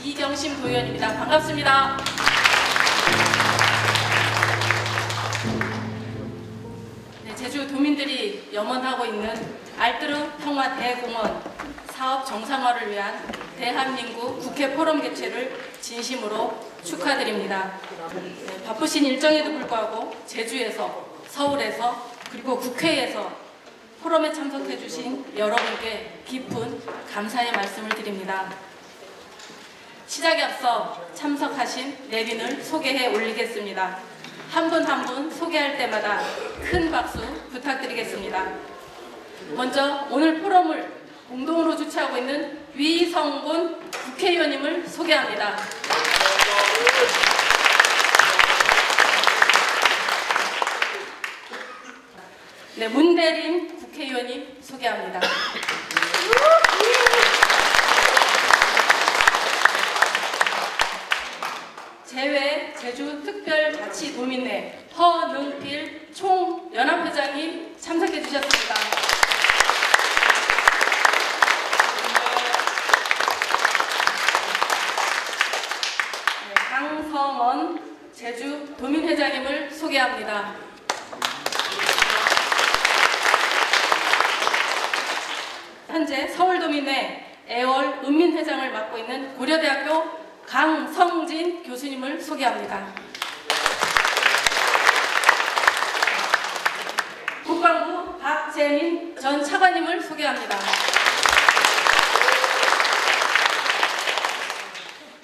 이경심 도의원입니다. 반갑습니다. 네, 제주 도민들이 염원하고 있는 알뜨르 평화대공원 사업 정상화를 위한 대한민국 국회 포럼 개최를 진심으로 축하드립니다. 네, 바쁘신 일정에도 불구하고 제주에서, 서울에서, 그리고 국회에서 포럼에 참석해 주신 여러분께 깊은 감사의 말씀을 드립니다. 시작에 앞서 참석하신 내린을 소개해 올리겠습니다. 한 분 한 분 소개할 때마다 큰 박수 부탁드리겠습니다. 먼저 오늘 포럼을 공동으로 주최하고 있는 위성곤 국회의원님을 소개합니다. 네, 문대림 국회의원님 소개합니다. 제외 제주특별자치도민회 허능필 총연합회장님 참석해 주셨습니다. 네, 강성원 제주도민회장님을 소개합니다. 현재 서울도민회 애월 읍민회장을 맡고 있는 고려대학교 강성진 교수님을 소개합니다. 국방부 박재민 전 차관님을 소개합니다.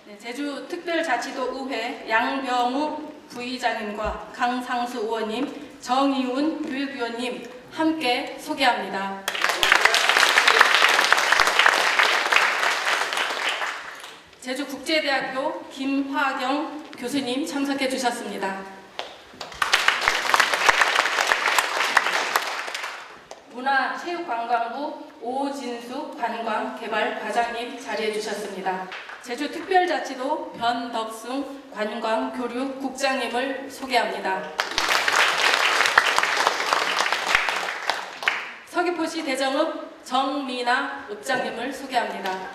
네, 제주특별자치도의회 양병우 부의장님과 강상수 의원님, 정의훈 교육위원님 함께 소개합니다. 제주국제대학교 김화경 교수님 참석해 주셨습니다. 문화체육관광부 오진숙 관광개발과장님 자리해 주셨습니다. 제주특별자치도 변덕승 관광교류국장님을 소개합니다. 서귀포시 대정읍 정미나 읍장님을 소개합니다.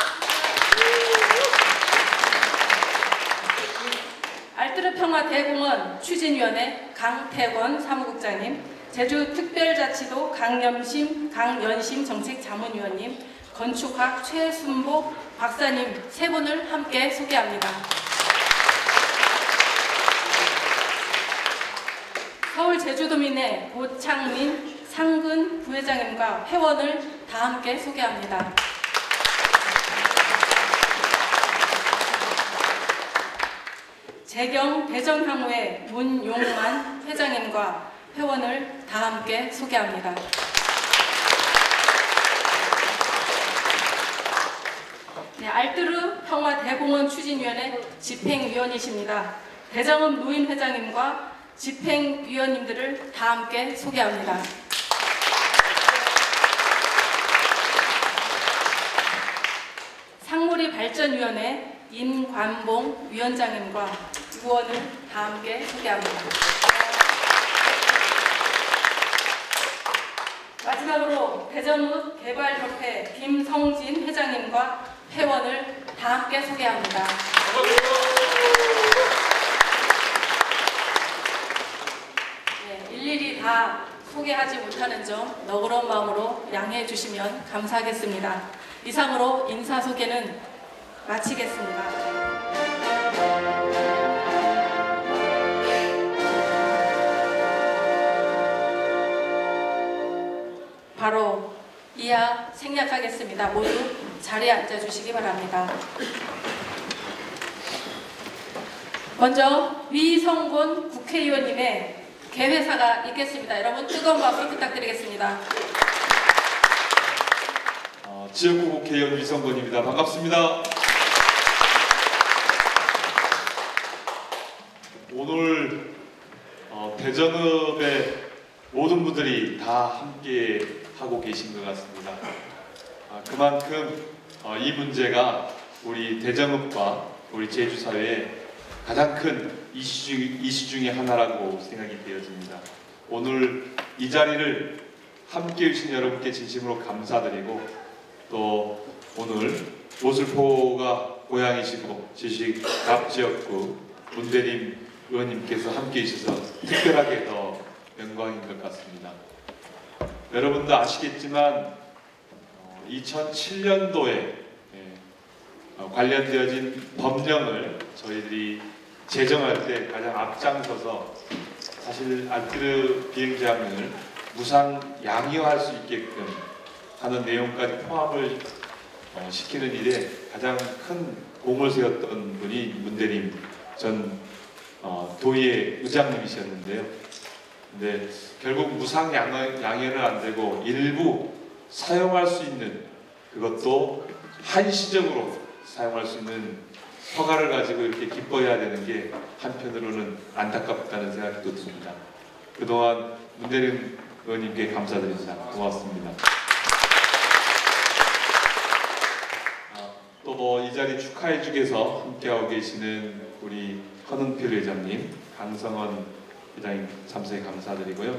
알뜨르 평화대공원 추진위원회 강태권 사무국장님, 제주특별자치도 강연심 정책자문위원님, 건축학 최순복 박사님 세 분을 함께 소개합니다. 서울 제주도민회 고창민 상근 부회장님과 회원을 다 함께 소개합니다. 재경 대전향후회 문용만 회장님과 회원을 다 함께 소개합니다. 네, 알뜨르 평화대공원 추진위원회 집행위원이십니다. 대정읍 노인회장님과 집행위원님들을 다 함께 소개합니다. 상무리 발전위원회 임관봉 위원장님과 의원을 다 함께 소개합니다. 마지막으로 대전읍 개발협회 김성진 회장님과 회원을 다 함께 소개합니다. 네, 일일이 다 소개하지 못하는 점 너그러운 마음으로 양해해 주시면 감사하겠습니다. 이상으로 인사 소개는 마치겠습니다. 바로 이하 생략하겠습니다. 모두 자리에 앉아주시기 바랍니다. 먼저 위성곤 국회의원님의 개회사가 있겠습니다. 여러분 뜨거운 박수 부탁드리겠습니다. 지역구 국회의원 위성곤입니다. 반갑습니다. 오늘 대전읍의 모든 분들이 다 함께 하고 계신 것 같습니다. 그만큼 이 문제가 우리 대정읍과 우리 제주 사회의 가장 큰 이슈 중의 하나라고 생각이 되어집니다. 오늘 이 자리를 함께해 주신 여러분께 진심으로 감사드리고, 또 오늘 모슬포가 고향이시고 지식 납지역구 문대림 의원님께서 함께해 주셔서 특별하게 더 영광인 것 같습니다. 여러분도 아시겠지만 2007년도에 관련되어진 법령을 저희들이 제정할 때 가장 앞장서서 사실 알뜨르 비행장을 무상 양이화할 수 있게끔 하는 내용까지 포함을 시키는 일에 가장 큰 공을 세웠던 분이 문대림 전 도의회 의장님이셨는데요. 근데 결국 무상 양해는 안 되고 일부 사용할 수 있는, 그것도 한시적으로 사용할 수 있는 허가를 가지고 이렇게 기뻐해야 되는 게 한편으로는 안타깝다는 생각도 듭니다. 그동안 문대림 의원님께 감사드립니다. 고맙습니다. 또 이 자리 축하해 주께서 함께하고 계시는 우리 허능필 회장님, 강성원 회장님 참석에 감사드리고요.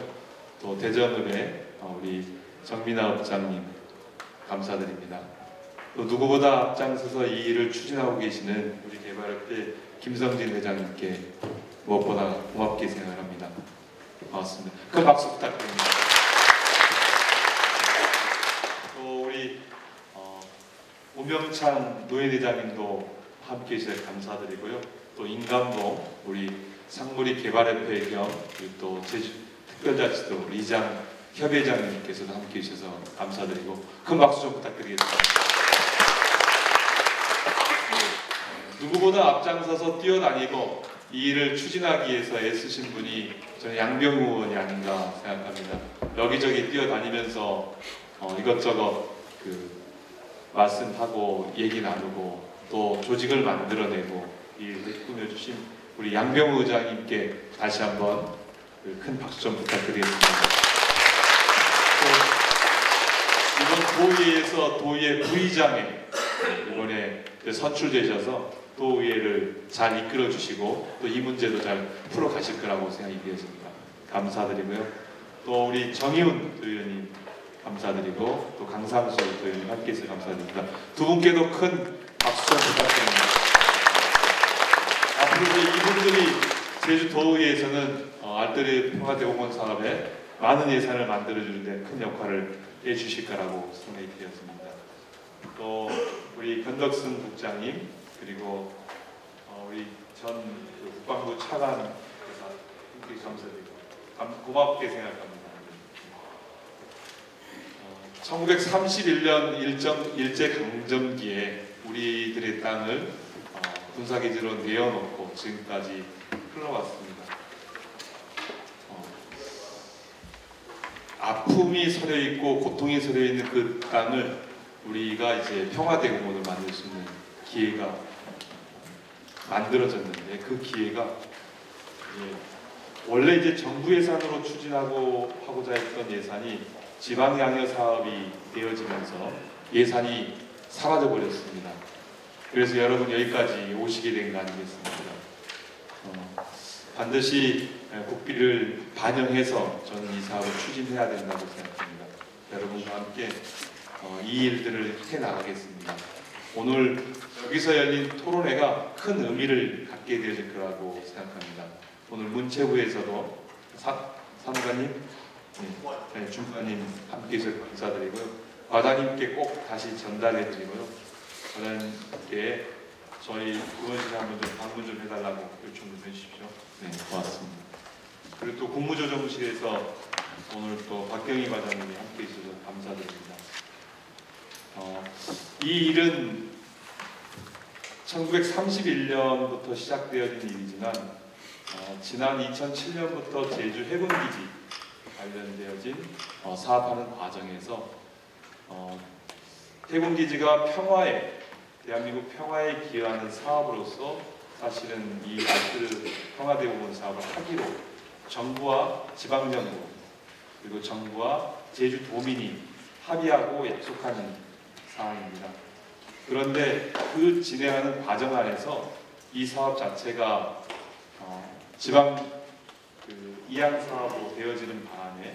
또 대전읍의 우리 정민아 읍장님 감사드립니다. 또 누구보다 앞장서서 이 일을 추진하고 계시는 우리 개발협회 김성진 회장님께 무엇보다 고맙게 생각합니다. 고맙습니다. 큰 박수 부탁드립니다. 또 우리 오명찬 노예회장님도 함께 해주셔서 감사드리고요. 또 인감동 우리 상무리 개발협회 겸 또 제주 특별자치도 우리 이장 협회장님께서도 함께 해주셔서 감사드리고 큰 박수 좀 부탁드리겠습니다. 누구보다 앞장서서 뛰어다니고 이 일을 추진하기 위해서 애쓰신 분이 저는 양병우 의원이 아닌가 생각합니다. 여기저기 뛰어다니면서 이것저것 말씀하고 얘기 나누고 또 조직을 만들어내고 이 일을 꾸며주신 우리 양병우 의장님께 다시 한번 큰 박수 좀 부탁드리겠습니다. 또 이번 도의회에서 도의회 부의장에 이번에 선출되셔서 도의회를 잘 이끌어 주시고 또 이 문제도 잘 풀어 가실 거라고 생각이 되었습니다. 감사드리고요. 또 우리 정의훈 의원님 감사드리고 또 강상수 의원님 함께해서 감사드립니다. 두 분께도 큰 박수 좀 부탁드립니다. 앞으로도 이분들이 제주도의회에서는 알뜨르 평화대공원 사업에 많은 예산을 만들어주는데 큰 역할을 해주실 거라고 생각이 되었습니다. 또 우리 변덕순 국장님, 그리고 우리 전 국방부 차관 함께 감사드리고 고맙게 생각합니다. 1931년 일제강점기에 우리들의 땅을 군사기지로 내어놓고 지금까지 흘러왔습니다. 아픔이 서려있고 고통이 서려있는 그 땅을 우리가 이제 평화대공원을 만들 수 있는 기회가 만들어졌는데, 그 기회가 원래 이제 정부 예산으로 추진하고 하고자 했던 예산이 지방양여 사업이 되어지면서 예산이 사라져 버렸습니다. 그래서 여러분 여기까지 오시게 된 거 아니겠습니까? 반드시 국비를 반영해서 저는 이 사업을 추진해야 된다고 생각합니다. 여러분과 함께 이 일들을 해나가겠습니다. 오늘 여기서 열린 토론회가 큰 의미를 갖게 되실 거라고 생각합니다. 오늘 문체부에서도 사무관님, 중관님 함께 해주셔서 감사드리고요. 과장님께 꼭 다시 전달해드리고요. 과장님께 저희 의원실에 한번 좀 방문 좀 해달라고 요청 좀 해주십시오. 네, 고맙습니다. 그리고 또 국무조정실에서 오늘 또 박경희 과장님이 함께 해주셔서 감사드립니다. 이 일은 1931년부터 시작되어진 일이지만 지난 2007년부터 제주 해군기지 관련되어진 사업하는 과정에서 해군기지가 대한민국 평화에 기여하는 사업으로서 사실은 이 알뜨르 평화대공원 사업을 하기로 정부와 지방정부 그리고 정부와 제주도민이 합의하고 약속하는 사항입니다. 그런데 그 진행하는 과정 안에서 이 사업 자체가 지방 이양 사업으로 되어지는 바람에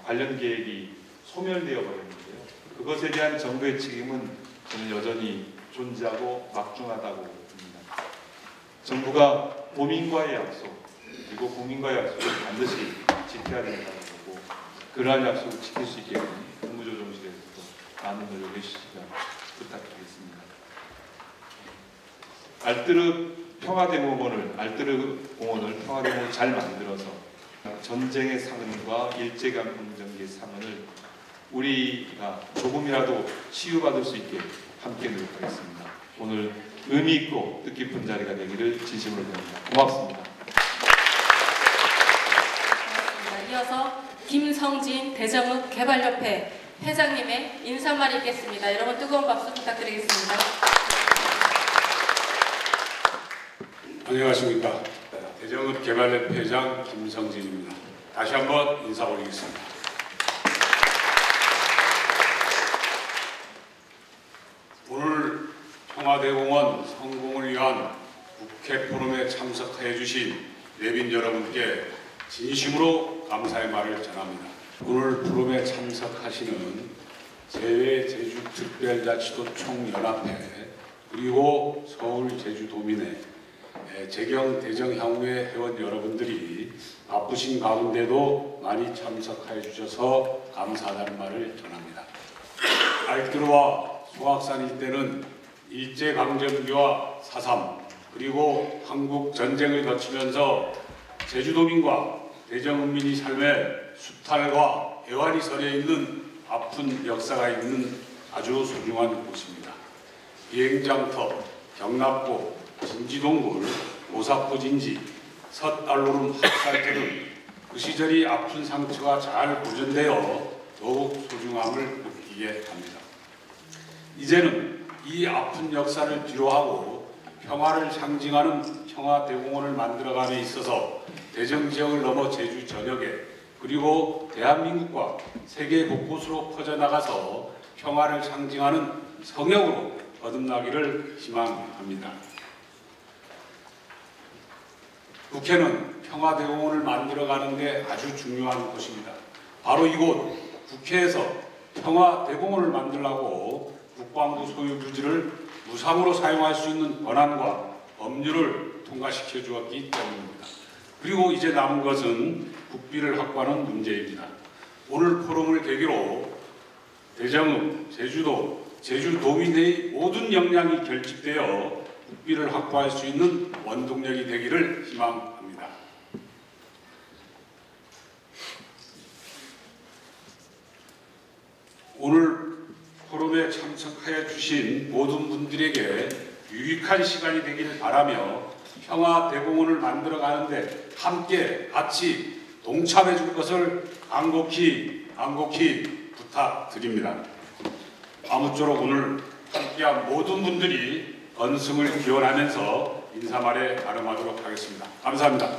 관련 계획이 소멸되어 버렸는데요. 그것에 대한 정부의 책임은 저는 여전히 존재하고 막중하다고 봅니다. 정부가 도민과의 약속 그리고 국민과의 약속을 반드시 지켜야 된다고 보고 그러한 약속을 지킬 수 있게 국무조정실에서도 많은 노력을 해주시기를 부탁드리겠습니다. 알뜨르 공원을 평화대공원을 잘 만들어서 전쟁의 상흔과 일제강점기의 상흔을 우리가 조금이라도 치유받을 수 있게 함께 노력하겠습니다. 오늘 의미 있고 뜻깊은 자리가 되기를 진심으로 바랍니다. 고맙습니다. 이어서 김성진 대정읍 개발협회 회장님의 인사말이 있겠습니다. 여러분 뜨거운 박수 부탁드리겠습니다. 안녕하십니까. 대정읍 개발협회 회장 김성진입니다. 다시 한번 인사 올리겠습니다. 오늘 평화대공원 성공을 위한 국회 포럼에 참석해 주신 내빈 여러분께 진심으로 감사의 말을 전합니다. 오늘 포럼에 참석하시는 제외제주특별자치도 총연합회 그리고 서울제주도민회 재경 대정향후회 회원 여러분들이 바쁘신 가운데도 많이 참석해 주셔서 감사하다는 말을 전합니다. 알뜨르와 송악산 일대는 일제강점기와 4.3 그리고 한국 전쟁을 거치면서 제주도민과 대정읍민이 삶에 수탈과 애환이 서려 있는 아픈 역사가 있는 아주 소중한 곳입니다. 비행장터, 경납고, 진지동굴, 오사포 진지, 섣달로름 학살 등은 그 시절이 아픈 상처가 잘 보존되어 더욱 소중함을 느끼게 합니다. 이제는 이 아픈 역사를 뒤로하고 평화를 상징하는 평화대공원을 만들어감에 있어서 대정 지역을 넘어 제주 전역에 그리고 대한민국과 세계 곳곳으로 퍼져나가서 평화를 상징하는 성역으로 거듭나기를 희망합니다. 국회는 평화대공원을 만들어가는 데 아주 중요한 곳입니다. 바로 이곳 국회에서 평화대공원을 만들라고 국방부 소유 부지를 무상으로 사용할 수 있는 권한과 법률을 통과시켜 주었기 때문입니다. 그리고 이제 남은 것은 국비를 확보하는 문제입니다. 오늘 포럼을 계기로 대정읍, 제주도, 제주도민의 모든 역량이 결집되어 국비를 확보할 수 있는 원동력이 되기를 희망합니다. 오늘 포럼에 참석하여 주신 모든 분들에게 유익한 시간이 되기를 바라며 평화대공원을 만들어가는데 함께 같이 동참해 줄 것을 간곡히 부탁드립니다. 아무쪼록 오늘 함께한 모든 분들이 건승을 기원하면서 인사말에 발음하도록 하겠습니다. 감사합니다.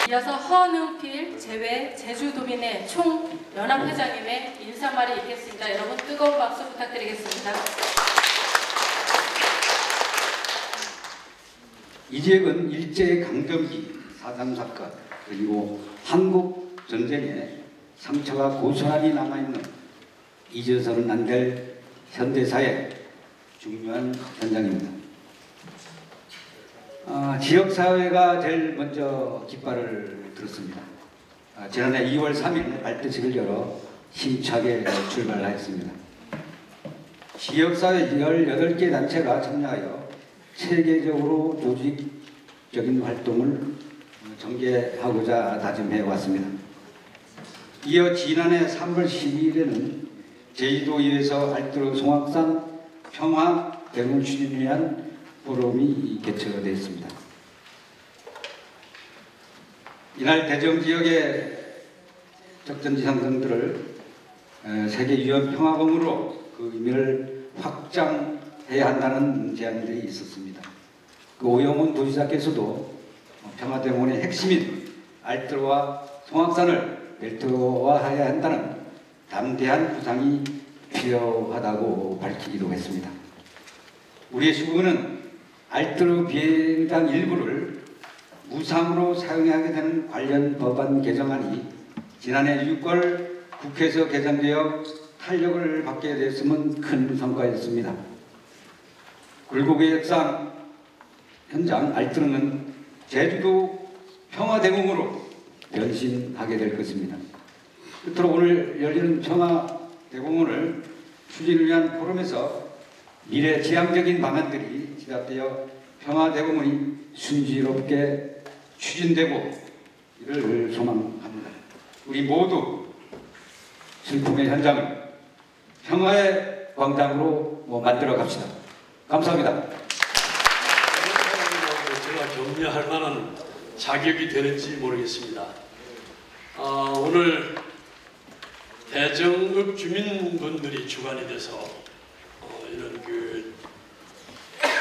이어서 허능필 제외 제주도민회 총연합회장님의 인사말이 있겠습니다. 여러분 뜨거운 박수 부탁드리겠습니다. 이 지역은 일제강점기 4.3 사건 그리고 한국 전쟁에 상처가 고스란히 남아있는 잊어서는 안 될 현대사의 중요한 현장입니다. 지역사회가 제일 먼저 깃발을 들었습니다. 지난해 2월 3일 발대식을 열어 힘차게 출발하였습니다. 지역사회 18개 단체가 참여하여 체계적으로 조직적인 활동을 전개하고자 다짐해 왔습니다. 이어 지난해 3월 12일에는 제주도의회에서 알뜨르 송악산 평화대공원 추진을 위한 포럼이 개최되었습니다. 이날 대정지역의 적전지상 등들을 세계유엔평화공으로 그 의미를 확장해야 한다는 제안들이 있었습니다. 그 오영훈 도지사께서도 평화대공원의 핵심인 알뜨르와 송악산을 벨트화해야 한다는 담대한 구상이 필요하다고 밝히기도 했습니다. 우리의 수군은 알뜰 비행장 일부를 무상으로 사용하게 되는 관련 법안 개정안이 지난해 6월 국회에서 개정되어 탄력을 받게 됐음은 큰 성과였습니다. 굴곡의 역상 현장 알뜰은 제주도 평화대공으로 변신하게 될 것입니다. 끝으로 오늘 열리는 평화대공원을 추진을 위한 포럼에서 미래 지향적인 방안들이 지적되어 평화대공원이 순조롭게 추진되고 이를 소망합니다. 우리 모두 슬픔의 현장을 평화의 광장으로 만들어 갑시다. 감사합니다. 제가 격려할 만한 자격이 되는지 모르겠습니다. 오늘 대정읍 주민분들이 주관이 돼서 이런 그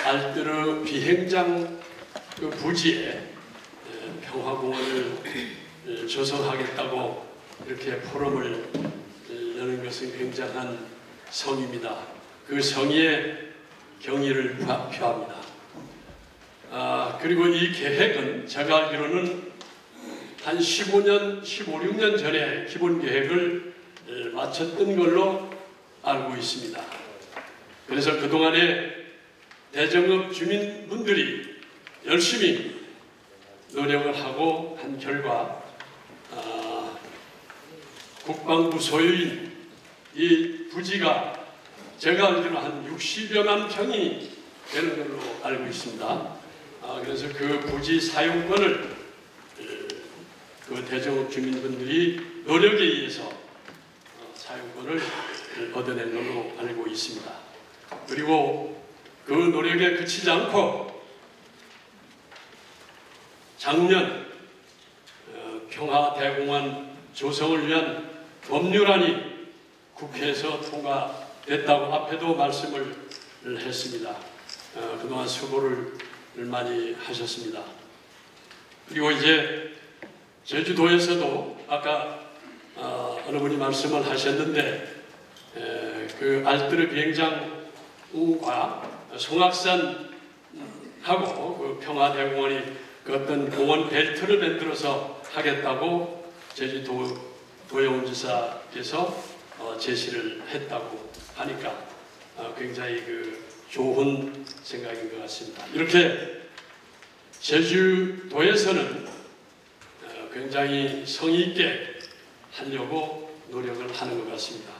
알뜰 비행장 그 부지에 평화공원을 조성하겠다고 이렇게 포럼을 여는 것은 굉장한 성의입니다. 그 성의에 경의를 표합니다. 그리고 이 계획은 제가 알기로는 한 15년, 16년 전에 기본 계획을 마쳤던 걸로 알고 있습니다. 그래서 그동안에 대정읍 주민분들이 열심히 노력을 하고 한 결과 국방부 소유인 이 부지가 제가 알기로 한 60여만 평이 되는 걸로 알고 있습니다. 그래서 그 부지 사용권을 그 대정읍 주민분들이 노력에 의해서 사용권을 얻어낸 걸로 알고 있습니다. 그리고 그 노력에 그치지 않고 작년 평화대공원 조성을 위한 법률안이 국회에서 통과됐다고 앞에도 말씀을 했습니다. 그동안 수고를 많이 하셨습니다. 그리고 이제 제주도에서도 아까 어느 분이 말씀을 하셨는데 그 알뜰 비행장과 송악산하고 그 평화대공원이 그 어떤 공원 벨트를 만들어서 하겠다고 제주도 도영지사께서 제시를 했다고 하니까 굉장히 그 좋은 생각인 것 같습니다. 이렇게 제주도에서는 굉장히 성의 있게 하려고 노력을 하는 것 같습니다.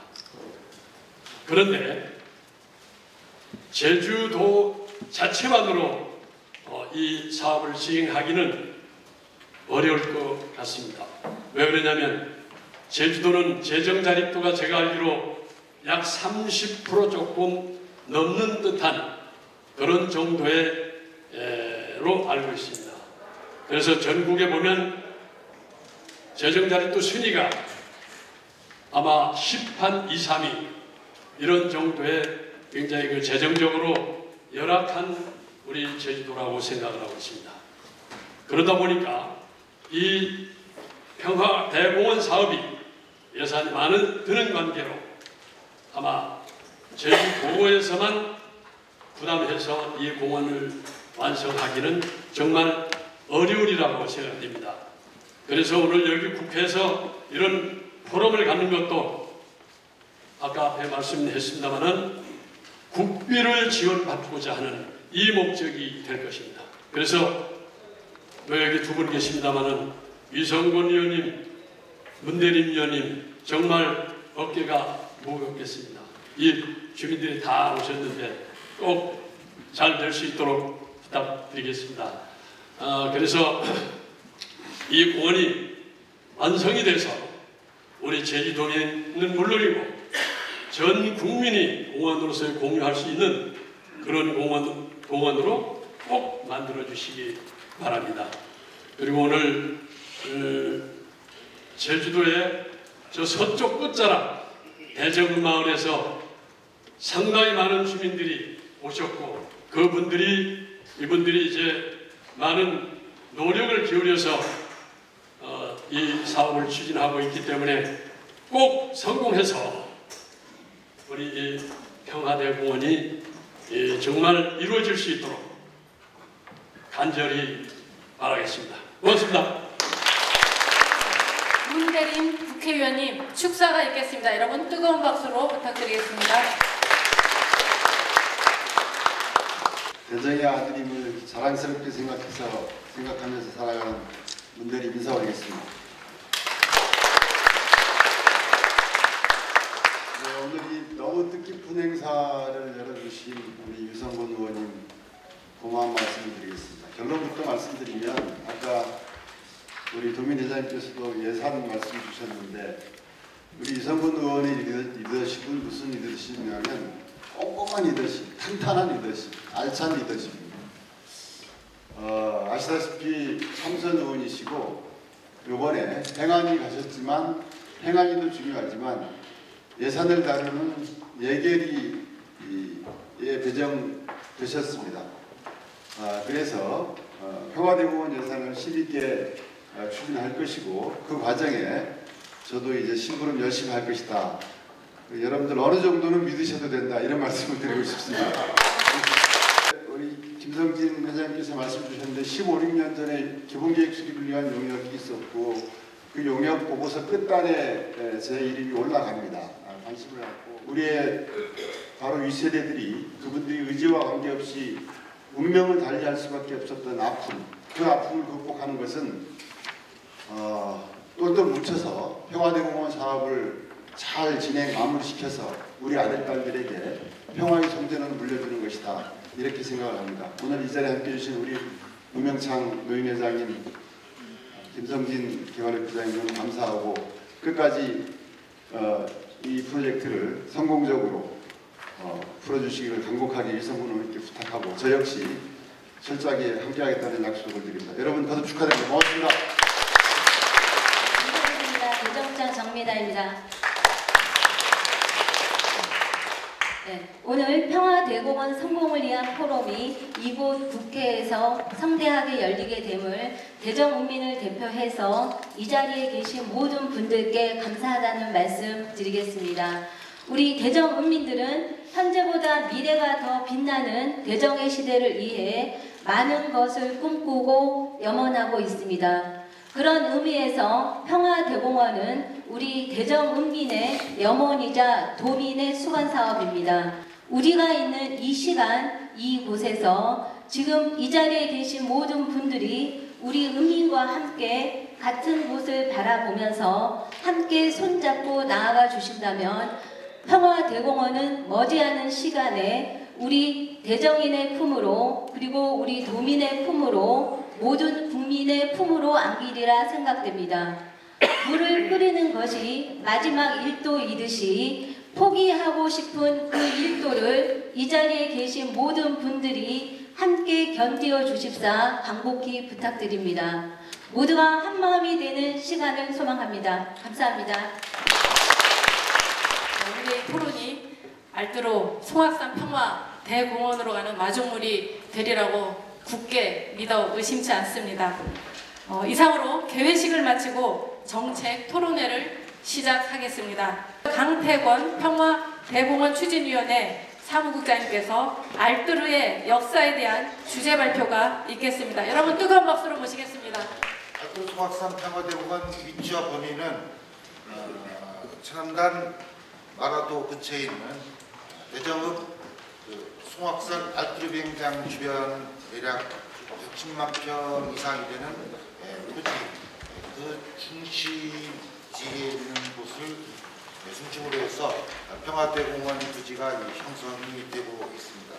그런데 제주도 자체만으로 이 사업을 시행하기는 어려울 것 같습니다. 왜 그러냐면 제주도는 재정 자립도가 제가 알기로 약 30% 조금 넘는 듯한 그런 정도로 알고 있습니다. 그래서 전국에 보면 재정 자립도 순위가 아마 10한 2, 3위 이런 정도의 굉장히 그 재정적으로 열악한 우리 제주도라고 생각을 하고 있습니다. 그러다 보니까 이 평화대공원 사업이 예산이 많은 드는 관계로 아마 제주도에서만 부담해서 이 공원을 완성하기는 정말 어려우리라고 생각됩니다. 그래서 오늘 여기 국회에서 이런 포럼을 갖는 것도 아까 앞에 말씀했습니다마는 국비를 지원받고자 하는 이 목적이 될 것입니다. 그래서 여기 두 분 계십니다마는 이성곤 의원님, 문대림 의원님 정말 어깨가 무겁겠습니다. 이 주민들이 다 오셨는데 꼭 잘 될 수 있도록 부탁드리겠습니다. 그래서 이 공원이 완성이 돼서 우리 제주도민은 물론이고 전 국민이 공원으로서 공유할 수 있는 그런 공원으로 꼭 만들어 주시기 바랍니다. 그리고 오늘 제주도의 저 서쪽 끝자락 대정읍 마을에서 상당히 많은 주민들이 오셨고 이분들이 이제 많은 노력을 기울여서 이 사업을 추진하고 있기 때문에 꼭 성공해서 우리 이 평화대공원이 정말 이루어질 수 있도록 간절히 바라겠습니다. 고맙습니다. 문대림 국회의원님 축사가 있겠습니다. 여러분 뜨거운 박수로 부탁드리겠습니다. 대정의 아드님을 자랑스럽게 생각하면서 살아가는 문대림 인사 올리겠습니다. 네, 오늘 이 너무 뜻깊은 행사를 열어주신 우리 유성곤 의원님 고마운 말씀을 드리겠습니다. 결론부터 말씀드리면 아까 우리 도민 회장님께서도 예산 말씀 주셨는데 우리 유성곤 의원의 리더십은 무슨 리더십이냐면 꼼꼼한 리더십, 탄탄한 리더십, 알찬 리더십입니다. 아시다시피 삼선 의원이시고 이번에 행안위 가셨지만 행안위도 중요하지만 예산을 다루는 예결위에 배정되셨습니다. 그래서 평화대공원 예산을 힘있게 추진할 것이고 그 과정에 저도 이제 심부름 열심히 할 것이다. 여러분들 어느 정도는 믿으셔도 된다 이런 말씀을 드리고 싶습니다. 우리 김성진 회장님께서 말씀 주셨는데 15, 16년 전에 기본계획 수립을 위한 용역이 있었고 그 용역 보고서 끝단에 제 이름이 올라갑니다. 관심을 갖고 우리의 바로 윗세대들이 그분들이 의지와 관계없이 운명을 달리할 수밖에 없었던 아픔, 그 아픔을 극복하는 것은 똘똘 뭉쳐서 평화대공원 사업을 잘 진행 마무리시켜서 우리 아들 딸들에게 평화의 성전을 물려주는 것이다 이렇게 생각을 합니다. 오늘 이 자리에 함께해 주신 우리 우명창 노인회장님, 김성진 개발협회장님은 감사하고 끝까지 이 프로젝트를 성공적으로 풀어주시기를 간곡하게 유성군 의원님께 부탁하고 저 역시 철저하게 함께하겠다는 약속을 드립니다. 여러분 다들 축하드립니다. 고맙습니다. 감사드립니다. 대정장 정미다입니다. 네, 오늘 평화대공원 성공을 위한 포럼이 이곳 국회에서 성대하게 열리게 됨을 대정읍민을 대표해서 이 자리에 계신 모든 분들께 감사하다는 말씀 드리겠습니다. 우리 대정읍민들은 현재보다 미래가 더 빛나는 대정의 시대를 위해 많은 것을 꿈꾸고 염원하고 있습니다. 그런 의미에서 평화대공원은 우리 대정읍민의 염원이자 도민의 수건사업입니다. 우리가 있는 이 시간, 이곳에서 지금 이 자리에 계신 모든 분들이 우리 은민과 함께 같은 곳을 바라보면서 함께 손잡고 나아가 주신다면 평화대공원은 머지않은 시간에 우리 대정인의 품으로 그리고 우리 도민의 품으로 모든 국민의 품으로 안기리라 생각됩니다. 물을 끓이는 것이 마지막 일도이듯이 포기하고 싶은 그 일도를 이 자리에 계신 모든 분들이 함께 견디어 주십사 간곡히 부탁드립니다. 모두가 한마음이 되는 시간을 소망합니다. 감사합니다. 오늘의 토론이 알뜰로 송악산 평화대공원으로 가는 마중물이 되리라고 굳게 믿어 의심치 않습니다. 이상으로 개회식을 마치고 정책 토론회를 시작하겠습니다. 강태권 평화대공원 추진위원회 사무국장님께서 알뜨르의 역사에 대한 주제 발표가 있겠습니다. 여러분 뜨거운 박수로 모시겠습니다. 알뜨르 송악산 평화대공원 위치와 범위는 청암단 마라도 근처에 있는 대정읍 송악산 알뜨르 비행장 주변 대략 110만 평 이상이 되는 토지, 그 중심지에 있는 곳을 중심으로 해서 평화대공원 부지가 형성이 되고 있습니다.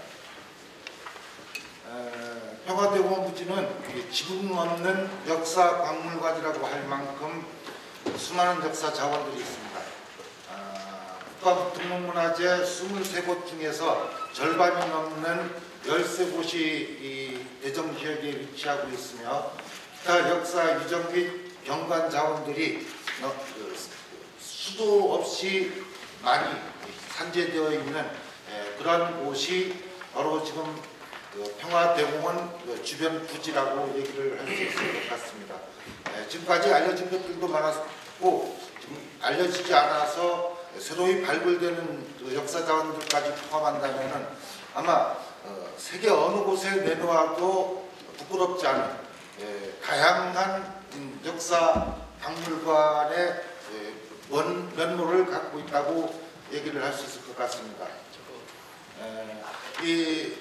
평화대공원 부지는 지분 없는 역사 박물관이라고 할 만큼 수많은 역사 자원들이 있습니다. 국가등록문화재 23곳 중에서 절반이 넘는 13곳이 이 대정지역에 위치하고 있으며 기타 역사 유적 및 경관 자원들이 수도 없이 많이 산재되어 있는 그런 곳이 바로 지금 평화대공원 주변 부지라고 얘기를 할 수 있을 것 같습니다. 지금까지 알려진 것들도 많았고 지금 알려지지 않아서 새로이 발굴되는 역사 자원들까지 포함한다면 아마 세계 어느 곳에 내놓아도 부끄럽지 않은 다양한 역사 박물관의 면모를 갖고 있다고 얘기를 할 수 있을 것 같습니다. 이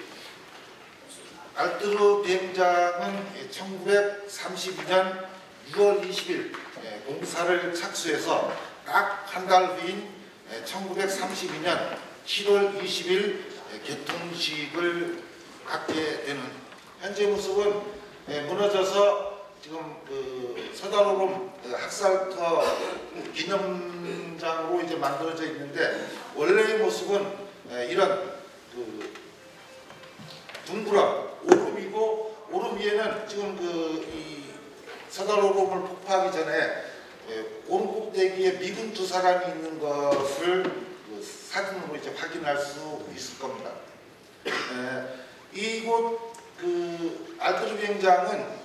알뜨르 비행장은 1932년 6월 20일 공사를 착수해서 딱 한 달 후인 1932년 7월 20일 개통식을 갖게 되는 현재 모습은 무너져서 지금 서다로름 학살터 기념장으로 이제 만들어져 있는데 원래의 모습은 이런 둥그런 오름 오름 위에는 지금 이 서다로름을 폭파하기 전에 오름 꼭대기에 미군 투사관이 있는 것을 사진으로 이제 확인할 수 있을 겁니다. 이곳 알뜨르 비행장은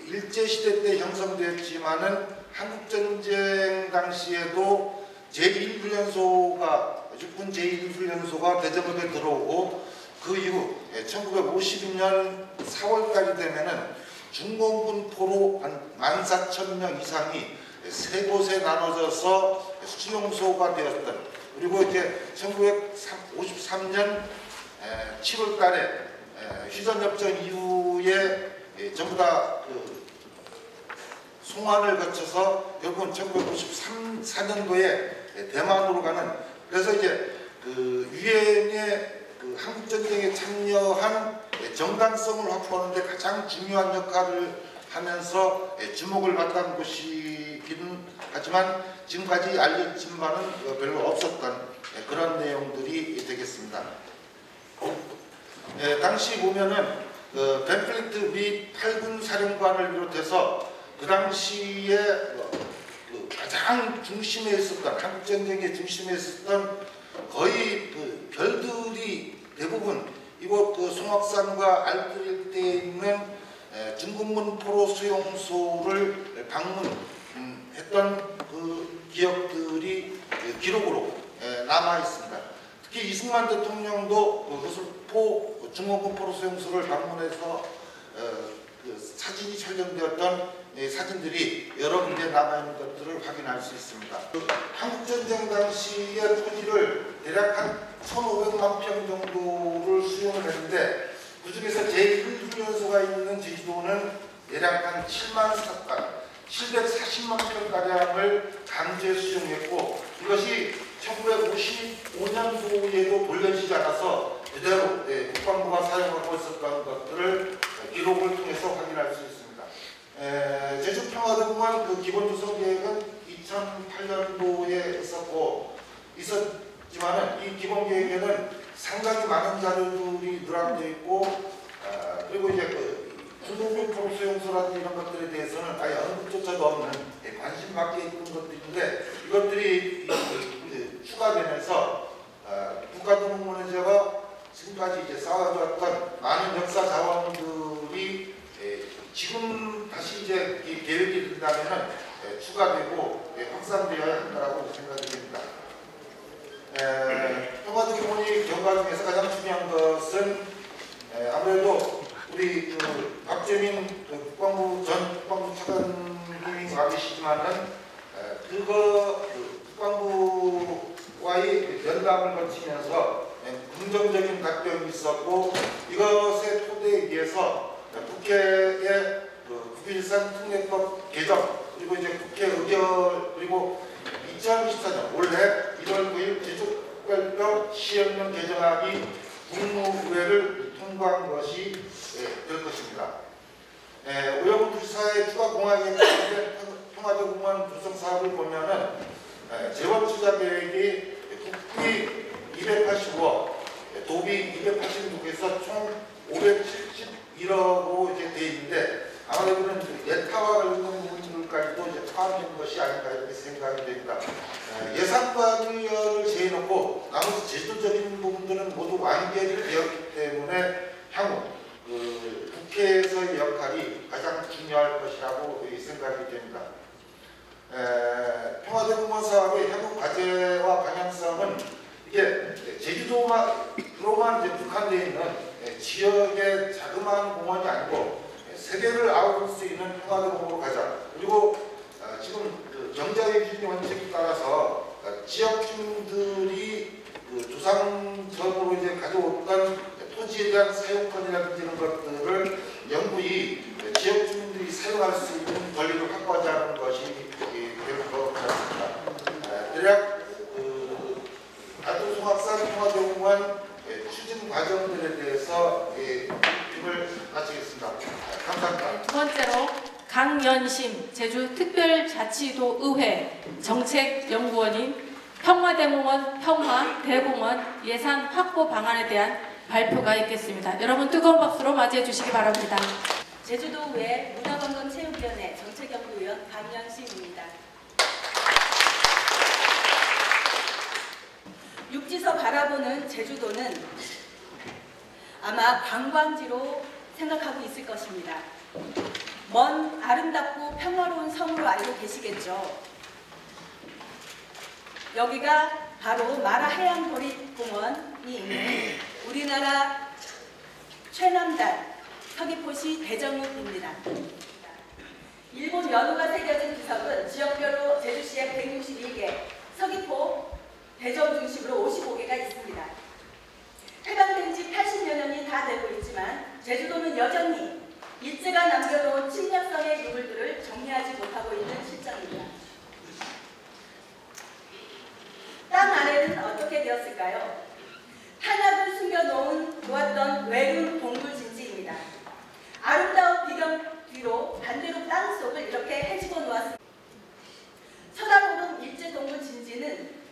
일제 시대 때 형성되었지만은 한국 전쟁 당시에도 제1훈련소가 육군 제1훈련소가 대전읍에 들어오고 그 이후 1952년 4월까지 되면은 중공군 포로 한 14,000명 이상이 세 곳에 나눠져서 수용소가 되었던, 그리고 이제 1953년 7월 달에 휴전협정 이후에 전부 다 송환을 거쳐서 결국은 1954년도에 대만으로 가는, 그래서 이제 유엔의 한국전쟁에 참여한 정당성을 확보하는 데 가장 중요한 역할을 하면서 주목을 받던 곳이긴 하지만 지금까지 알려진 바는 별로 없었던 그런 내용들이 되겠습니다. 당시 보면은 벤플리트 미 8군 사령관을 비롯해서 그 당시에 가장 중심에 있었던, 한국전쟁의 중심에 있었던 거의 별들이 대부분 이곳 송악산과 알뜨르 일대에 있는 중국문 포로 수용소를 방문했던 그 기억들이 기록으로 남아 있습니다. 특히 이승만 대통령도 중국문 포로 수용소를 방문해서 사진이 촬영되었던 사진들이 여러 군데 남아있는 것들을 확인할 수 있습니다. 한국전쟁 당시의 토지를 대략 한 1,500만 평 정도를 수용을 했는데 그 중에서 제1훈련소가 있는 제주도는 대략 한 740만 평가량을 강제 수용했고, 이것이 1955년도에도 돌려지지 않아서 그대로 국방부가 사용하고 있었던 것들을 기록을 통해서 확인할 수 있습니다. 제주평화대공원 기본 조성 계획은 2008년도에 있었지만은 이 기본 계획에는 상당히 많은 자료들이 누락되어 있고, 그리고 이제 중공군 포로 수용소라든지 이런 것들에 대해서는 아예 언급조차도 없는 관심 밖에 있던 것들인데, 이것들이 추가되면서 국가도농문화재가 지금까지 이제 쌓아두었던 많은 역사 자원들이 지금 다시 이제 이 계획이 된다면은 추가되고 확산되어야 한다라고 생각이 됩니다. 평화대공원이 경과 중에서 가장 중요한 것은 아무래도 우리 박재민 국방부 전 국방부 차관님이 와 계시지만은 국방부와의 면담을 거치면서 긍정적인 답변이 있었고, 이것의 토대에 의해서 국회의 국유유산 특례법 개정, 그리고 이제 국회 의결, 그리고 2024년 올해 1월 9일 제주특별법 시행령 개정안이 국무의회를 통과한 것이 될 것입니다. 오영훈 부지사의 추가 공약에 따른 평화대공원 조성 사업을 보면은 재원 투자 계획이 국비 285억, 도비 286에서 총 571억으로 이제 돼 있는데, 아마도 예타와 관련된 부분들까지도 이제 포함된 것이 아닌가 이렇게 생각이 됩니다. 예산관리를 제해놓고 나머지 제도적인 부분들은 모두 완결이 되었기 때문에 향후 국회에서의 역할이 가장 중요할 것이라고 생각이 됩니다. 평화대공원 사업의 향후 과제와 방향성은 이게 제주도로만 이제 국한되어 위치해 있는 지역의 자그마한 공원이 아니고 세계를 아우를 수 있는 평화대공원으로 가자. 그리고 지금 그 경제의 기준 원칙에 따라서 지역 주민들이 그 조상적으로 이제 가져왔던 토지에 대한 사용권이라든지 이런 것들을 영구히 지역 주민들이 사용할 수 있는 권리를 확보하자는 것이 결국 그렇습니다. 대략 알뜰송악산 평화대공원 추진 과정들에 대해서 입을 마치겠습니다. 감사합니다. 두 번째로 강연심 제주특별자치도의회 정책연구원인 평화대공원 평화대공원 예산 확보 방안에 대한 발표가 있겠습니다. 여러분 뜨거운 박수로 맞이해 주시기 바랍니다. 제주도의회 문화관광체육위원회 정책연구위원 강연심입니다. 육지서 바라보는 제주도는 아마 관광지로 생각하고 있을 것입니다. 먼 아름답고 평화로운 섬으로 알고 계시겠죠. 여기가 바로 마라 해양도립공원이 있는 우리나라 최남단 서귀포시 대정읍입니다. 일본 연호가 새겨진 기석은 지역별로 제주시에 162개, 서귀포 대전 중심으로 55개가 있습니다. 해방된 지 80여 년이 다 되고 있지만 제주도는 여전히 일제가 남겨놓은 침략성의 유물들을 정리하지 못하고 있는 실정입니다. 땅 아래는 어떻게 되었을까요? 탄약을 숨겨놓았던 외로운 동굴진지입니다. 아름다운 비경 뒤로 반대로 땅 속을 이렇게 헤집어 놓았습니다. 서다로는 일제 동굴진지는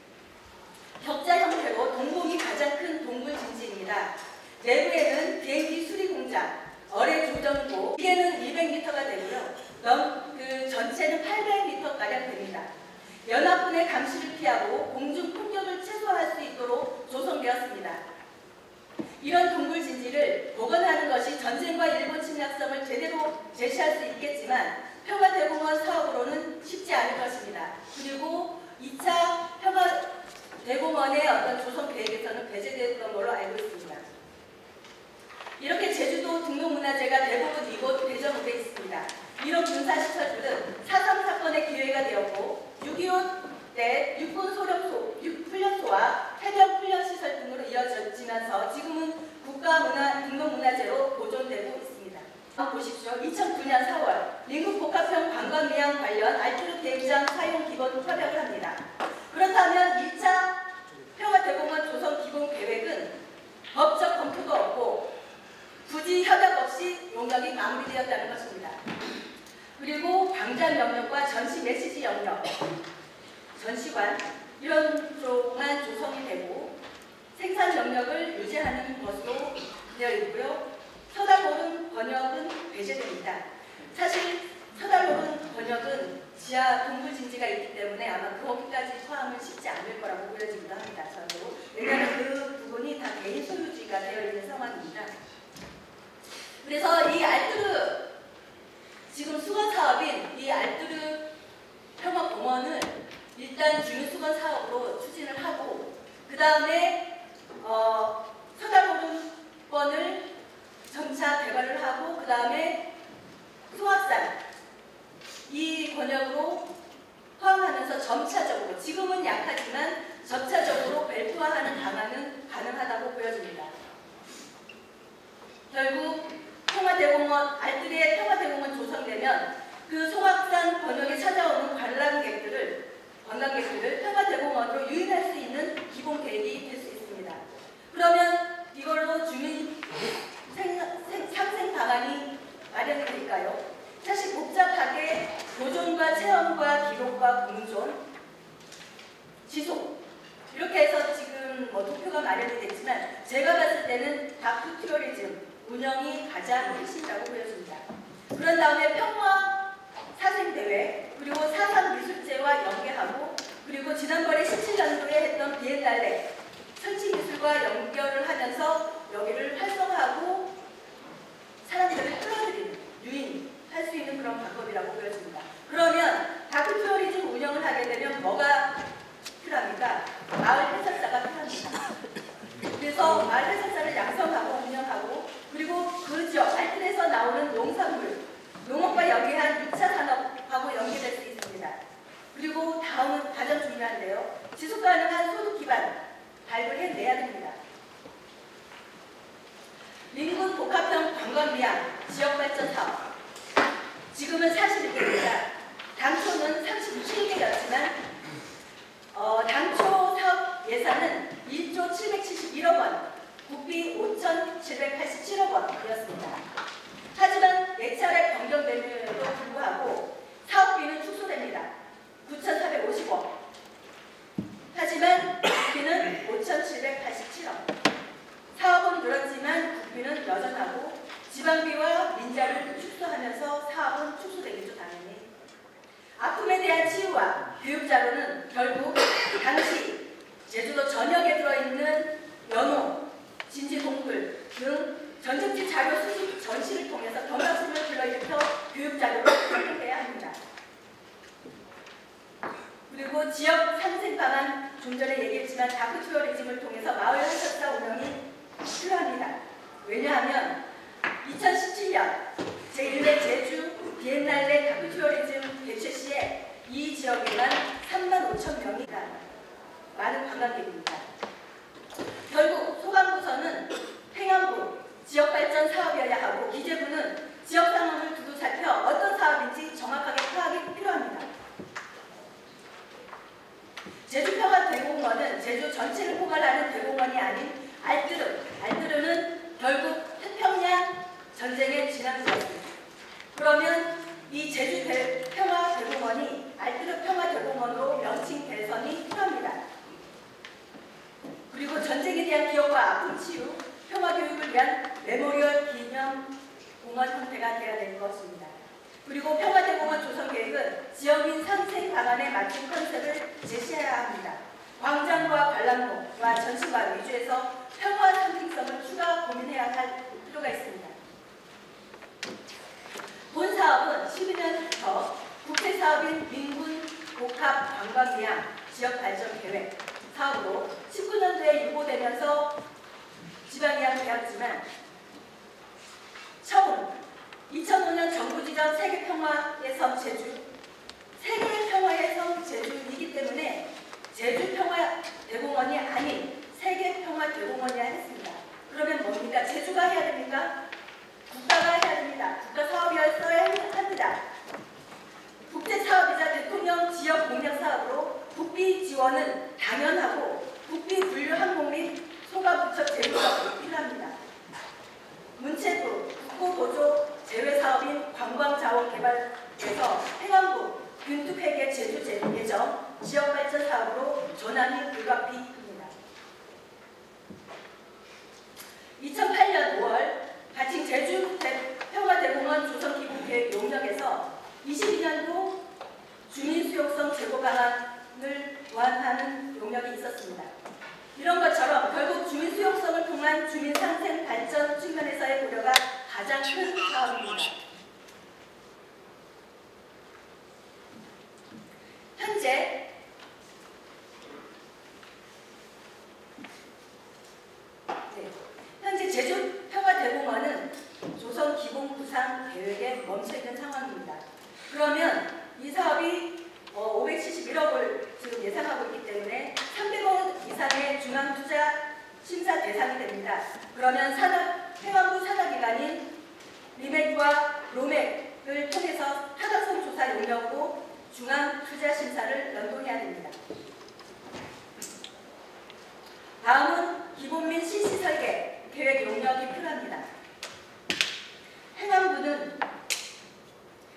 격자 형태로 동공이 가장 큰 동굴진지입니다. 내부에는 비행기 수리공장, 어뢰 조정고, 기계는 200m가 되고요. 전체는 800m가량 됩니다. 연합군의 감시를 피하고 공중 폭격을 최소화할 수 있도록 조성되었습니다. 이런 동굴진지를 복원하는 것이 전쟁과 일본 침략성을 제대로 제시할 수 있겠지만 평화대공원 사업으로는 쉽지 않을 것입니다. 그리고 2차 평화대공원의 어떤 조성 계획에서는 배제됐던 걸로 알고 있습니다. 이렇게 제주도 등록문화재가 대부분 이곳 대정읍에 있습니다. 이런 군사시설들은 4.3 사건의 기회가 되었고 6.25 때 육군 훈련소와 해병 훈련시설 등으로 이어지면서 지금은 국가문화 등록문화재로 보존되고 있습니다. 보십시오. 2009년 4월 lin국복합형 관광미양 관련 알투르 대위장 사용 기본 협약을 합니다. 그렇다면 1차 평화대공원 조성 기본 계획은 법적 검토도 없고 굳이 협약 없이 용역이 마무리되었다는 것입니다. 그리고 방자 명령과 전시 메시지 영역, 전시관 이런 쪽만 조성이 되고 생산 영역을 유지하는 것으로 되어 있고요. 서달로른 번역은 배제됩니다. 사실 서달로른 번역은 지하 동굴진지가 있기 때문에 아마 거기까지 포함은 쉽지 않을 거라고 보여지기도 합니다. 저도. 왜냐하면 그 부분이 다 개인 소유지가 되어 있는 상황입니다. 그래서 이 알투르 지금 수건 사업인 이 알투르 평화공원을 일단 주민수건 사업으로 추진을 하고 그 다음에 서달로른권을 점차 개발을 하고 그 다음에 송악산 이 권역으로 포함하면서 점차적으로 지금은 약하지만 점차적으로 벨트화하는 방안은 가능하다고 보여집니다. 결국 평화대공원, 알뜰의 평화대공원 조성되면 그 송악산 권역에 찾아오는 관광객들을 평화대공원으로 유인할 수 있는 기본 계획이 될 수 있습니다. 그러면 이걸로 주민 상생 방안이 마련이 될까요? 사실 복잡하게 보존과 체험과 기록과 공존, 지속 이렇게 해서 지금 도표가 마련이 됐지만 제가 봤을 때는 다크 튜어리즘 운영이 가장 핵심이라고 보여집니다. 그런 다음에 평화 사생대회 그리고 사상미술제와 연계하고 그리고 지난번에 17년도에 했던 비엔날레 설치미술과 연결을 하면서 여기를 활성화하고 사람들을 끌어들이는 유인할 수 있는 그런 방법이라고 보여집니다. 그러면 다크 투어리즘 운영을 하게 되면 뭐가 필요합니까? 마을 해설사가 필요합니다. 그래서 마을 해설사를 양성하고 인근 복합형 관광미양 지역발전 사업. 지금은 41개입니다. 당초는 37개였지만 당초 사업 예산은 1조 771억 원, 국비 5,787억 원이었습니다. 하지만 4차례 변경됨에도 불구하고 사업비는 축소됩니다. 9,450억. 하지만 국비는 5,787억. 사업은 늘었지만 국비는 여전하고 지방비와 민자를 축소하면서 사업은 축소되겠죠, 당연히. 아픔에 대한 치유와 교육자료는 결국 당시 제주도 전역에 들어있는 연호, 진지동굴 등 전적지 자료 수집 전시를 통해서 경각심을 불러일으켜 교육자료를 활용해야 합니다. 그리고 지역 상생 방안, 좀 전에 얘기했지만 다크 투어리즘을 통해서 마을 한적사 운영이 필요합니다. 왜냐하면 2017년 제1회 제주 비엔날레 다크 투어리즘 개최 시에 이 지역에만 35,000명이 많은 관광객입니다. 결국 소방부서는 행안부 지역발전 사업이어야 하고 기재부는 지역 상황을 두루 살펴 어떤 사업인지 정확하게 파악이 필요합니다. 제주평화대공원은 제주 전체를 포괄하는 대공원이 아닌 알뜨르는 결국 태평양 전쟁의 진앙지였습니다. 그러면 이 제주 평화대공원이 알뜨르 평화대공원으로 명칭 개선이 필요합니다. 그리고 전쟁에 대한 기억과 아픔 치유, 평화교육을 위한 메모리얼 기념 공원 형태가 되어야 될 것입니다. 그리고 평화대공원 조성계획은 지역민 상생 방안에 맞춘 컨셉을 제시해야 합니다. 광장과 관람로와 전시관 위주에서 평화 상징성을 추가 고민해야 할 필요가 있습니다. 본 사업은 12년부터 국제사업인 민군 복합 관광미양 지역발전계획 사업으로 19년도에 유보되면서 지방이양 되었지만 처음 2005년 정부 지정 세계평화의 섬 제주, 세계의 평화의 섬 제주이기 때문에 제주평화대공원이 아닌 세계평화대공원이라 했습니다. 그러면 뭡니까? 제주가 해야 됩니까? 국가가 해야 됩니다. 국가사업이었어야 합니다. 국제사업이자 대통령 지역 공략 사업으로 국비 지원은 당연하고 국비 분류 항목 및 소가부처 제휴가 필요합니다. 문체부, 국고보조 제외사업인 관광자원개발에서 행안부, 균투회계 제주 예정 지역발전 사업으로 전환이 불가피합니다. 2008년 5월 가칭 제주 평화대공원 조성기부계획 용역에서 22년도 주민수용성 제고 방안을 보완하는 용역이 있었습니다. 이런 것처럼 결국 주민수용성을 통한 주민상생 발전 측면에서의 고려가 가장 큰 사업입니다. 현재 제주 평화대공원은 조성 기본 구상 계획에 멈춰있는 상황입니다. 그러면 이 사업이 571억을 지금 예상하고 있기 때문에 300억 이상의 중앙투자 심사 대상이 됩니다. 그러면 행안부 산하기관인 리맥과 로맥을 통해서 타당성 조사 용역으로 중앙투자심사를 연동해야 됩니다. 다음은 기본 및 실시 설계, 계획 용역이 필요합니다. 행안부는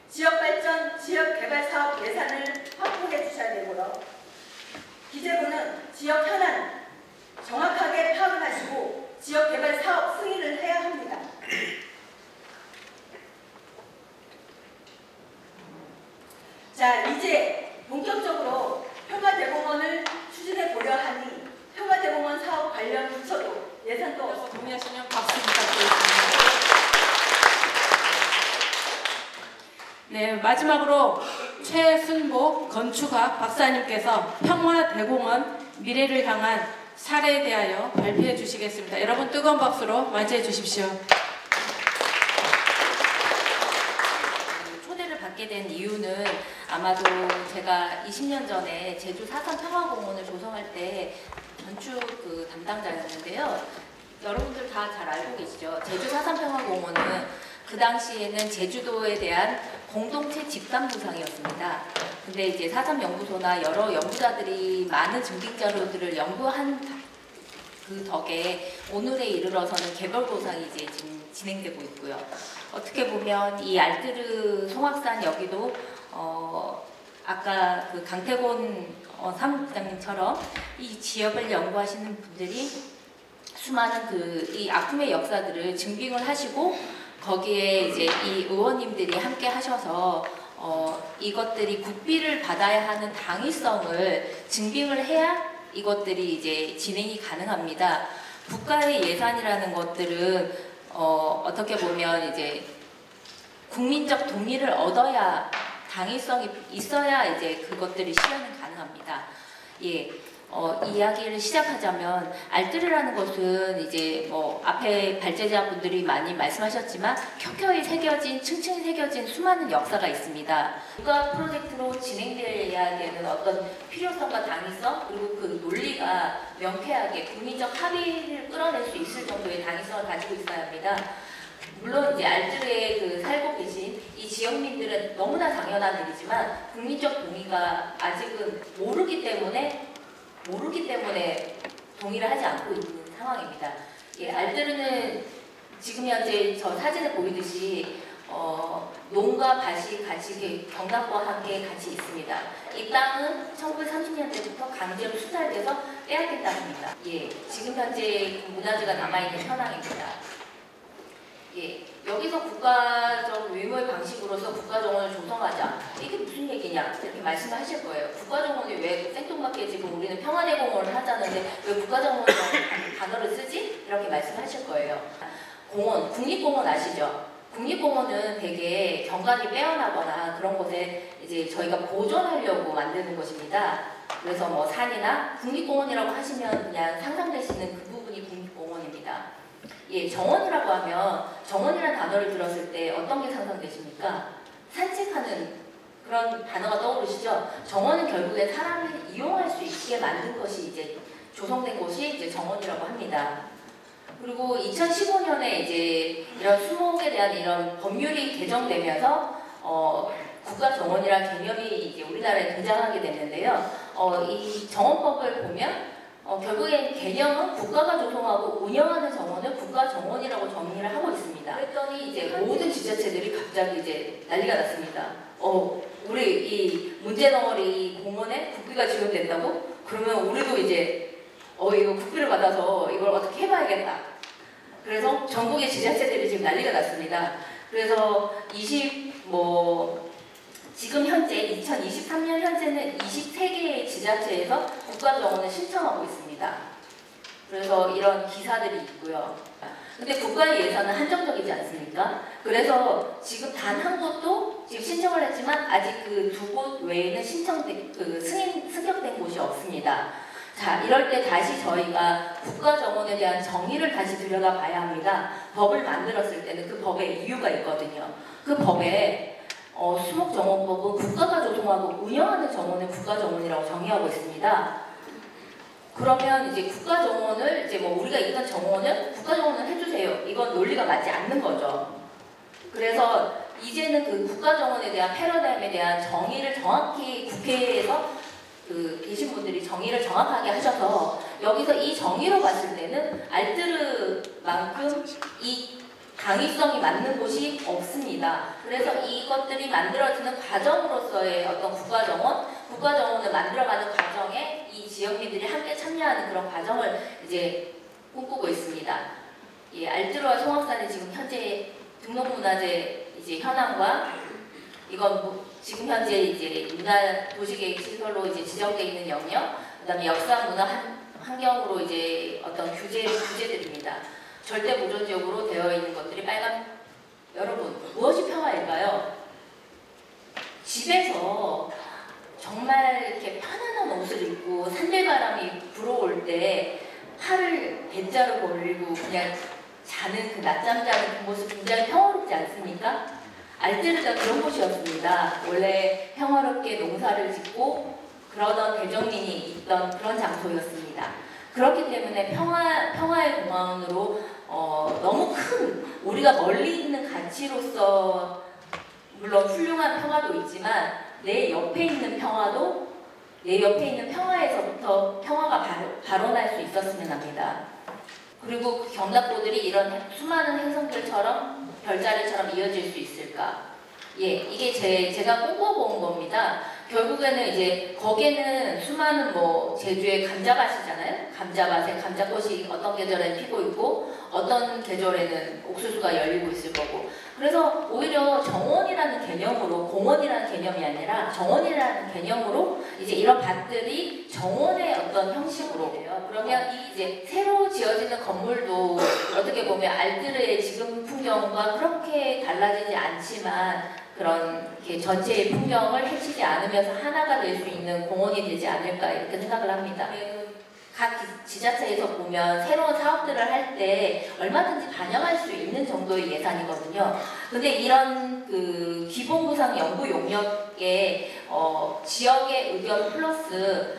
지역발전, 지역개발사업 예산을 확보해 주셔야 되고요. 기재부는 지역 현안 정확하게 파악을 하시고 지역개발사업 승인을 해야 합니다. 자, 이제 본격적으로 평화대공원을 추진해 보려 하니 평화대공원 사업 관련 부처도 예산도 없어 동의하시면 박수 부탁드리겠습니다. 네, 마지막으로 최순복 건축학 박사님께서 평화대공원 미래를 향한 사례에 대하여 발표해 주시겠습니다. 여러분 뜨거운 박수로 맞이해 주십시오. 초대를 받게 된 이유는 아마도 제가 20년 전에 제주 4.3 평화공원을 조성할 때 건축 담당자였는데요. 여러분들 다 잘 알고 계시죠? 제주 사삼평화공원은 그 당시에는 제주도에 대한 공동체 집단 보상이었습니다. 근데 이제 사삼연구소나 여러 연구자들이 많은 증빙 자료들을 연구한 그 덕에 오늘에 이르러서는 개별 보상이 이제 지금 진행되고 있고요. 어떻게 보면 이 알뜨르 송악산 여기도 아까 그 강태곤 사무국장님처럼 이 지역을 연구하시는 분들이 수많은 이 아픔의 역사들을 증빙을 하시고 거기에 이제 이 의원님들이 함께 하셔서 이것들이 국비를 받아야 하는 당위성을 증빙을 해야 이것들이 이제 진행이 가능합니다. 국가의 예산이라는 것들은 어떻게 보면 이제 국민적 동의를 얻어야 당위성이 있어야 이제 그것들이 실현은 가능합니다. 예. 이야기를 시작하자면 알뜨르라는 것은 이제 앞에 발제자분들이 많이 말씀하셨지만 켜켜이 새겨진 층층이 새겨진 수많은 역사가 있습니다. 국가 프로젝트로 진행되어야 되는 어떤 필요성과 당위성 그리고 그 논리가 명쾌하게 국민적 합의를 끌어낼 수 있을 정도의 당위성을 가지고 있어야 합니다. 물론 이제 알뜨르에 살고 계신 이 지역민들은 너무나 당연한 일이지만 국민적 동의가 아직은 모르기 때문에 동의를 하지 않고 있는 상황입니다. 예, 알뜨르는 지금 현재 저 사진에 보이듯이 농과 밭이 같이 경락과 함께 같이 있습니다. 이 땅은 1930년대부터 강제로 수탈돼서 빼앗긴 땅입니다. 예, 지금 현재 문화재가 남아있는 현황입니다. 예, 여기서 국가적 외모의 방식으로서 국가정원을 조성하자. 이게 무슨 얘기냐 이렇게 말씀을 하실 거예요. 국가정원이 왜 생뚱맞게 지금 우리는 평화대공원을 하자는데 왜 국가정원이라는 단어를 쓰지? 이렇게 말씀하실 거예요. 공원, 국립공원 아시죠? 국립공원은 되게 경관이 빼어나거나 그런 곳에 이제 저희가 보존하려고 만드는 것입니다. 그래서 산이나 국립공원이라고 하시면 그냥 상상되시는 그 부분이 국립공원입니다. 예, 정원이라고 하면 정원이라는 단어를 들었을 때 어떤 게 상상되십니까? 산책하는 그런 단어가 떠오르시죠? 정원은 결국에 사람이 이용할 수 있게 만든 것이 이제 조성된 곳이 이제 정원이라고 합니다. 그리고 2015년에 이제 이런 수목에 대한 이런 법률이 개정되면서 국가정원이라는 개념이 이제 우리나라에 등장하게 됐는데요. 이 정원법을 보면 결국엔 개념은 국가가 조성하고 운영하는 정원을 국가정원이라고 정의를 하고 있습니다. 그랬더니 이제 모든 지자체들이 갑자기 이제 난리가 났습니다. 우리 이 문제덩어리 공원에 국비가 지원된다고? 그러면 우리도 이제 이거 국비를 받아서 이걸 어떻게 해봐야겠다. 그래서 전국의 지자체들이 지금 난리가 났습니다. 그래서 지금 현재 2023년 현재는 23개의 지자체에서 국가정원을 신청하고 있습니다. 그래서 이런 기사들이 있고요. 근데 국가의 예산은 한정적이지 않습니까? 그래서 지금 단 한 곳도 지금 신청을 했지만 아직 그 2곳 외에는 승격된 곳이 없습니다. 자, 이럴 때 다시 저희가 국가정원에 대한 정의를 다시 들여다봐야 합니다. 법을 만들었을 때는 그 법에 이유가 있거든요. 그 법에 수목정원법은 국가가 조성하고 운영하는 정원을 국가정원이라고 정의하고 있습니다. 그러면 이제 국가정원을 우리가 있던 정원을 국가정원을 해주세요. 이건 논리가 맞지 않는 거죠. 그래서 이제는 그 국가정원에 대한 패러다임에 대한 정의를 정확히 국회에서 계신 분들이 정의를 정확하게 하셔서 여기서 이 정의로 봤을 때는 알뜨르만큼 이 당위성이 맞는 곳이 없습니다. 그래서 이것들이 만들어지는 과정으로서의 어떤 국가정원을 만들어가는 과정에 이 지역민들이 함께 참여하는 그런 과정을 이제 꿈꾸고 있습니다. 예, 알뜨르와 송악산이 지금 현재 등록문화재 이제 현황과 이건 지금 현재 이제 문화도시계획시설로 이제 지정되어 있는 영역, 그다음에 역사 문화 환경으로 이제 어떤 규제들입니다. 절대 보존지역으로 되어 있는 것들이 빨간. 여러분, 무엇이 평화일까요? 집에서 정말 이렇게 편안한 옷을 입고 산들바람이 불어올 때 팔을 대자로 벌리고 그냥 자는 그 낮잠 자는 그 모습 굉장히 평화롭지 않습니까? 알뜨르가 그런 곳이었습니다. 원래 평화롭게 농사를 짓고 그러던 대정민이 있던 그런 장소였습니다. 그렇기 때문에 평화의 공원으로 너무 큰 우리가 멀리 있는 가치로서 물론 훌륭한 평화도 있지만 내 옆에 있는 평화에서부터 평화가 발원할 수 있었으면 합니다. 그리고 그 경납고들이 이런 수많은 행성들처럼 별자리처럼 이어질 수 있을까? 예, 이게 제가 꿈꿔본 겁니다. 결국에는 이제 거기에는 수많은 제주의 감자밭이잖아요. 감자밭에 감자꽃이 어떤 계절에는 피고 있고 어떤 계절에는 옥수수가 열리고 있을 거고. 그래서 오히려 정원이라는 개념으로 공원이라는 개념이 아니라 정원이라는 개념으로 이제 이런 밭들이 정원의 어떤 형식으로 돼요. 그러면 이 이제 새로 지어지는 건물도 어떻게 보면 알뜨르의 지금 풍경과 그렇게 달라지지 않지만 그런 전체의 풍경을 해치지 않으면서 하나가 될 수 있는 공원이 되지 않을까 이렇게 생각을 합니다. 각 지자체에서 보면 새로운 사업들을 할 때 얼마든지 반영할 수 있는 정도의 예산이거든요. 근데 이런 그 기본구상 연구 용역에 지역의 의견 플러스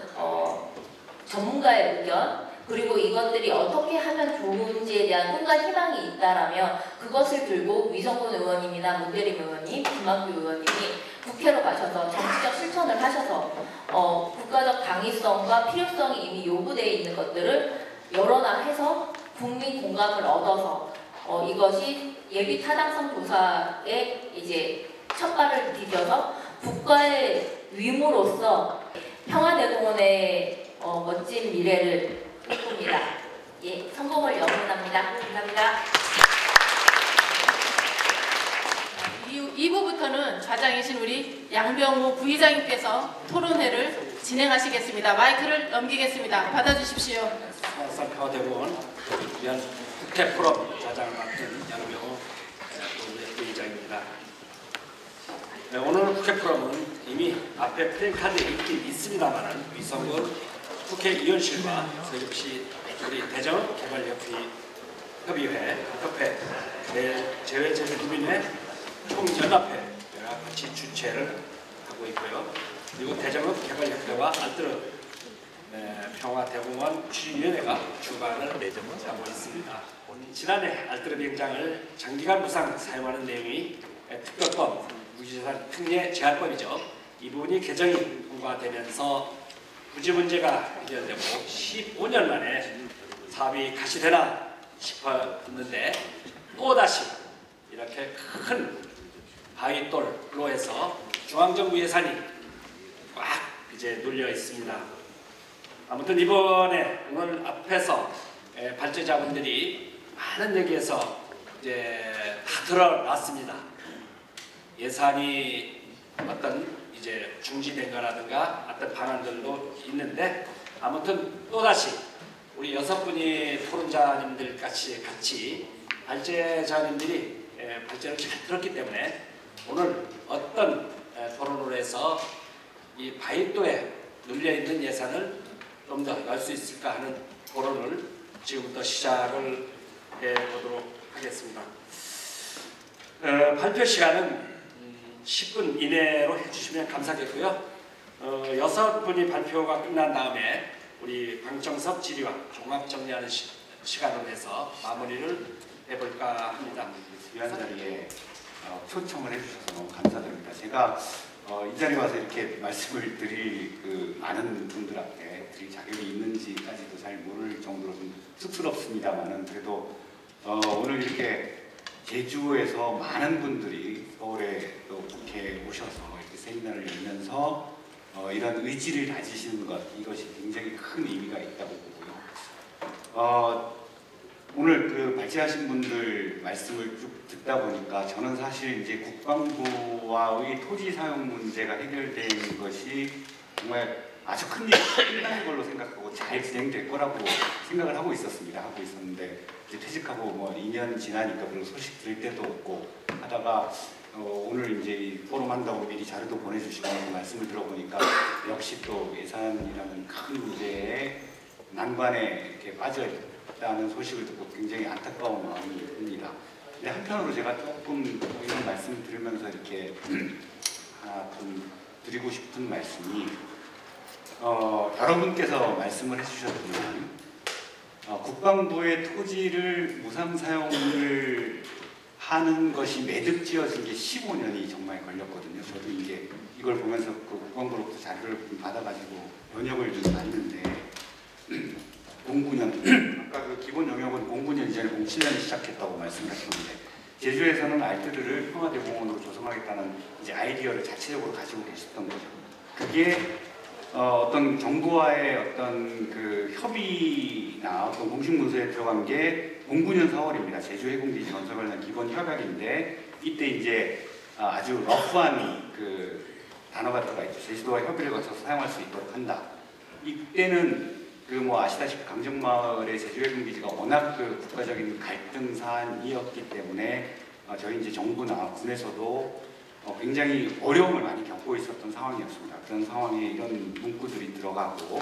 전문가의 의견 그리고 이것들이 어떻게 하면 좋은지에 대한 꿈과 희망이 있다라면 그것을 들고 위성군 의원님이나 문대림 의원님, 김학규 의원님이 국회로 가셔서 정치적 실천을 하셔서 국가적 당위성과 필요성이 이미 요구되어 있는 것들을 여론화 해서 국민 공감을 얻어서 이것이 예비 타당성 조사에 이제 첫 발을 디뎌서 국가의 위무로서 평화대공원의 멋진 미래를 꿈꿉니다. 예, 성공을 염원합니다. 감사합니다. 2부부터는 좌장이신 우리 양병우 부의장님께서 토론회를 진행하시겠습니다. 마이크를 넘기겠습니다. 받아주십시오. 평화대공원 위한 국회 포럼 좌장을 맡은 양병우 부의장입니다. 네, 오늘 국회 포럼은 이미 앞에 플랜카드에 있긴 있습니다만 위성군 국회의원실과 서울시 우리 대전개발협의회, 재외제주민회 총연합회가 같이 주최를 하고 있고요. 그리고 대전개발협회와 알뜨르 평화대공원 추진위원회가 주관을 하고 있습니다. 지난해 알뜨르 비행장을 장기간 무상 사용하는 내용이 특별법, 무지재산 특례 제한법이죠. 이 부분이 개정이 통과되면서 부지 문제가 해결되고 15년 만에 사업이 가시되나 싶었는데 또다시 이렇게 큰 바위돌로 해서 중앙정부 예산이 꽉 이제 눌려 있습니다. 아무튼 이번에 오늘 앞에서 발제자분들이 많은 얘기에서 이제 다 드러났습니다. 예산이 어떤 이제 중지된 거라든가 어떤 방안들도 있는데 아무튼 또다시 우리 6분이 토론자님들 같이 발제자님들이 발제를 잘 들었기 때문에 오늘 어떤 토론을 해서 이 바위돌에 눌려있는 예산을 좀 더 열 수 있을까 하는 토론을 지금부터 시작을 해보도록 하겠습니다. 발표 시간은 10분 이내로 해주시면 감사하겠고요. 6분이 발표가 끝난 다음에 우리 방청석 질의와 종합 정리하는 시간을 해서 마무리를 해볼까 합니다. 귀한 자리에 초청을 해주셔서 너무 감사드립니다. 제가 이 자리에 와서 이렇게 말씀을 드릴 그 많은 분들 앞에 드릴 자격이 있는지까지도 잘 모를 정도로 좀 쑥스럽습니다만은 그래도 오늘 이렇게 제주에서 많은 분들이 서울에 또 국회에 오셔서 이렇게 세미나를 열면서 이런 의지를 다지시는 것 이것이 굉장히 큰 의미가 있다고 보고요. 오늘 그 발제하신 분들 말씀을 쭉 듣다 보니까 저는 사실 이제 국방부와의 토지 사용 문제가 해결된 것이 정말 아주 큰 일이 끝난 걸로 생각하고 잘 진행될 거라고 생각을 하고 있었는데 이제 퇴직하고 뭐 2년 지나니까 별로 소식 들을 때도 없고 하다가 오늘 이제 이 포럼 한다고 미리 자료도 보내주시고 말씀을 들어보니까 역시 또 예산이라는 큰 문제에 난관에 이렇게 빠져 있다는 소식을 듣고 굉장히 안타까운 마음이 듭니다. 근데 한편으로 제가 조금 이런 말씀을 들으면서 이렇게 하나 좀 드리고 싶은 말씀이 여러분께서 말씀을 해주셨지만 국방부의 토지를 무상 사용을 하는 것이 매듭지어진 게 15년이 정말 걸렸거든요. 저도 이제 이걸 보면서 그 국방부로부터 자료를 받아가지고 번역을 좀 봤는데 09년 아까 그 기본 영역은 09년 이전에 07년에 시작했다고 말씀하셨는데 제주에서는 알뜨르를 평화대공원으로 조성하겠다는 이제 아이디어를 자체적으로 가지고 계셨던 거죠. 그게 어떤 정부와의 어떤 그 협의나 어떤 공식 문서에 들어간 게 09년 4월입니다. 제주 해군기지 건설 관련 기본 협약인데 이때 이제 아주 러프한 그 단어가 들어가 있죠. 제주도와 협의를 거쳐서 사용할 수 있도록 한다. 이때는 그 뭐 아시다시피 강정마을의 제주 해군기지가 워낙 그 국가적인 갈등 사안이었기 때문에 저희 이제 정부나 군에서도 굉장히 어려움을 많이 겪고 있었던 상황이었습니다. 그런 상황에 이런 문구들이 들어가고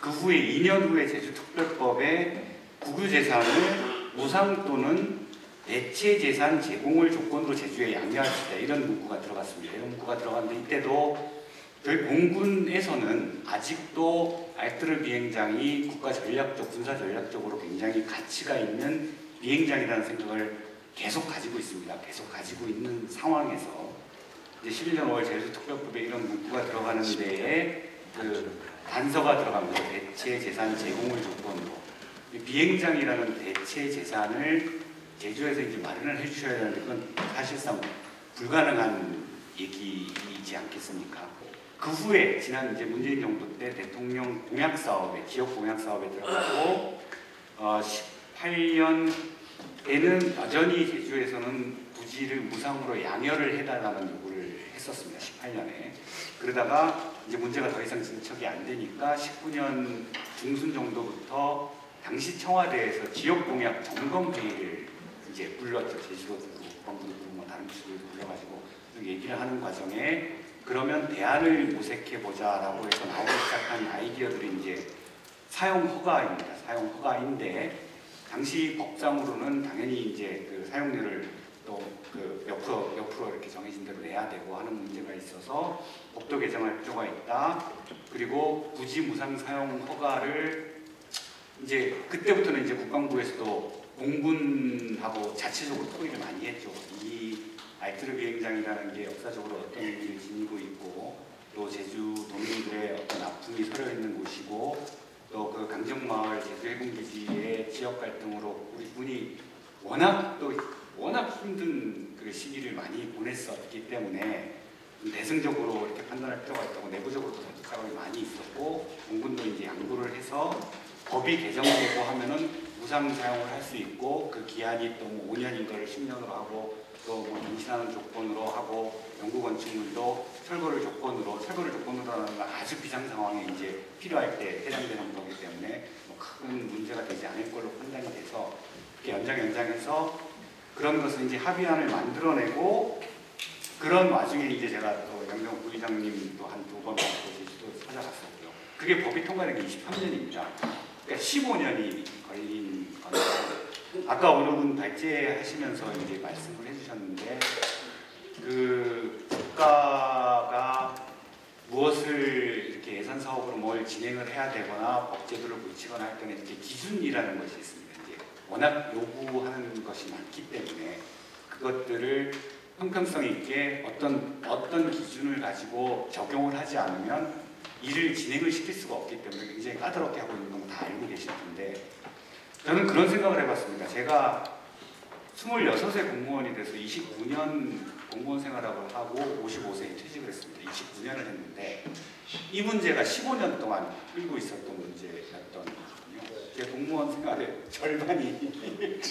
그 후에 2년 후에 제주특별법에 국유재산을 무상 또는 대체재산 제공을 조건으로 제주에 양해하시다 이런 문구가 들어갔습니다. 이런 문구가 들어갔는데 이때도 저희 공군에서는 아직도 알뜨르 비행장이 국가 전략적, 군사 전략적으로 굉장히 가치가 있는 비행장이라는 생각을 계속 가지고 있습니다. 계속 가지고 있는 상황에서 이제 11년 5월 제주특별법에 이런 문구가 들어가는 데에 그 단서가 들어갑니다. 대체 재산 제공을 조건으로 비행장이라는 대체 재산을 제주에서 이제 마련을 해주셔야 되는데 그건 사실상 불가능한 얘기이지 않겠습니까? 그 후에 지난 이제 문재인 정부 때 대통령 공약 사업에 지역 공약 사업에 들어가고 18년에는 여전히 제주에서는 부지를 무상으로 양혈을 해달라는 요구를 했었습니다. 18년에 그러다가 이제 문제가 더 이상 진척이 안 되니까 19년 중순 정도부터 당시 청와대에서 지역 공약 점검 회의를 이제 불렀죠. 제주도 국방부도 뭐 다른 부서도 불러가지고 얘기를 하는 과정에 그러면 대안을 모색해보자라고 해서 나오기 시작한 아이디어들이 이제 사용 허가입니다. 사용 허가인데 당시 법상으로는 당연히 이제 그 사용료를 또 그 몇 프로 이렇게 정해진 대로 내야 되고 하는 문제가 있어서 법도 개정할 필요가 있다. 그리고 부지 무상 사용 허가를 이제 그때부터는 이제 국방부에서도 공군하고 자체적으로 토의를 많이 했죠. 이 알뜨르 비행장이라는 게 역사적으로 어떤 의미를 지니고 있고 또 제주 도민들의 어떤 아픔이 서려 있는 곳이고 또 그 강정마을 제주 해군기지의 지역 갈등으로 우리 군이 워낙 힘든 그 시기를 많이 보냈었기 때문에 대승적으로 이렇게 판단할 필요가 있다고 내부적으로도 설득 작업이 많이 있었고 공군도 이제 양도를 해서 법이 개정되고 하면은 무상 사용을 할 수 있고 그 기한이 또 뭐 5년인 걸 10년으로 하고 또 뭐 임신하는 조건으로 하고 연구 건축물도 철거를 조건으로 하는 건 아주 비상 상황에 이제 필요할 때 해당되는 거기 때문에 뭐 큰 문제가 되지 않을 걸로 판단이 돼서 이렇게 연장해서 그런 것을 이제 합의안을 만들어내고 그런 와중에 이제 제가 또 양정 부의장님도 한 2번 제주도 찾아갔었고요. 그게 법이 통과된 게 23년입니다. 그러니까 15년이 걸린 건데 아까 어느 분 발제하시면서 이제 말씀을 해주셨는데 그 국가가 무엇을 이렇게 예산 사업으로 뭘 진행을 해야 되거나 법제도를 고치거나 할 때는 이렇게 기준이라는 것이 있습니다. 이제 워낙 요구하는 것이 많기 때문에 그것들을 형평성 있게 어떤 기준을 가지고 적용을 하지 않으면 일을 진행을 시킬 수가 없기 때문에 굉장히 까다롭게 하고 있는 건 다 알고 계실 텐데 저는 그런 생각을 해봤습니다. 제가 26세 공무원이 돼서 29년 공무원 생활을 하고 55세에 퇴직을 했습니다. 29년을 했는데 이 문제가 15년 동안 끌고 있었던 문제였거든요. 제 공무원 생활의 절반이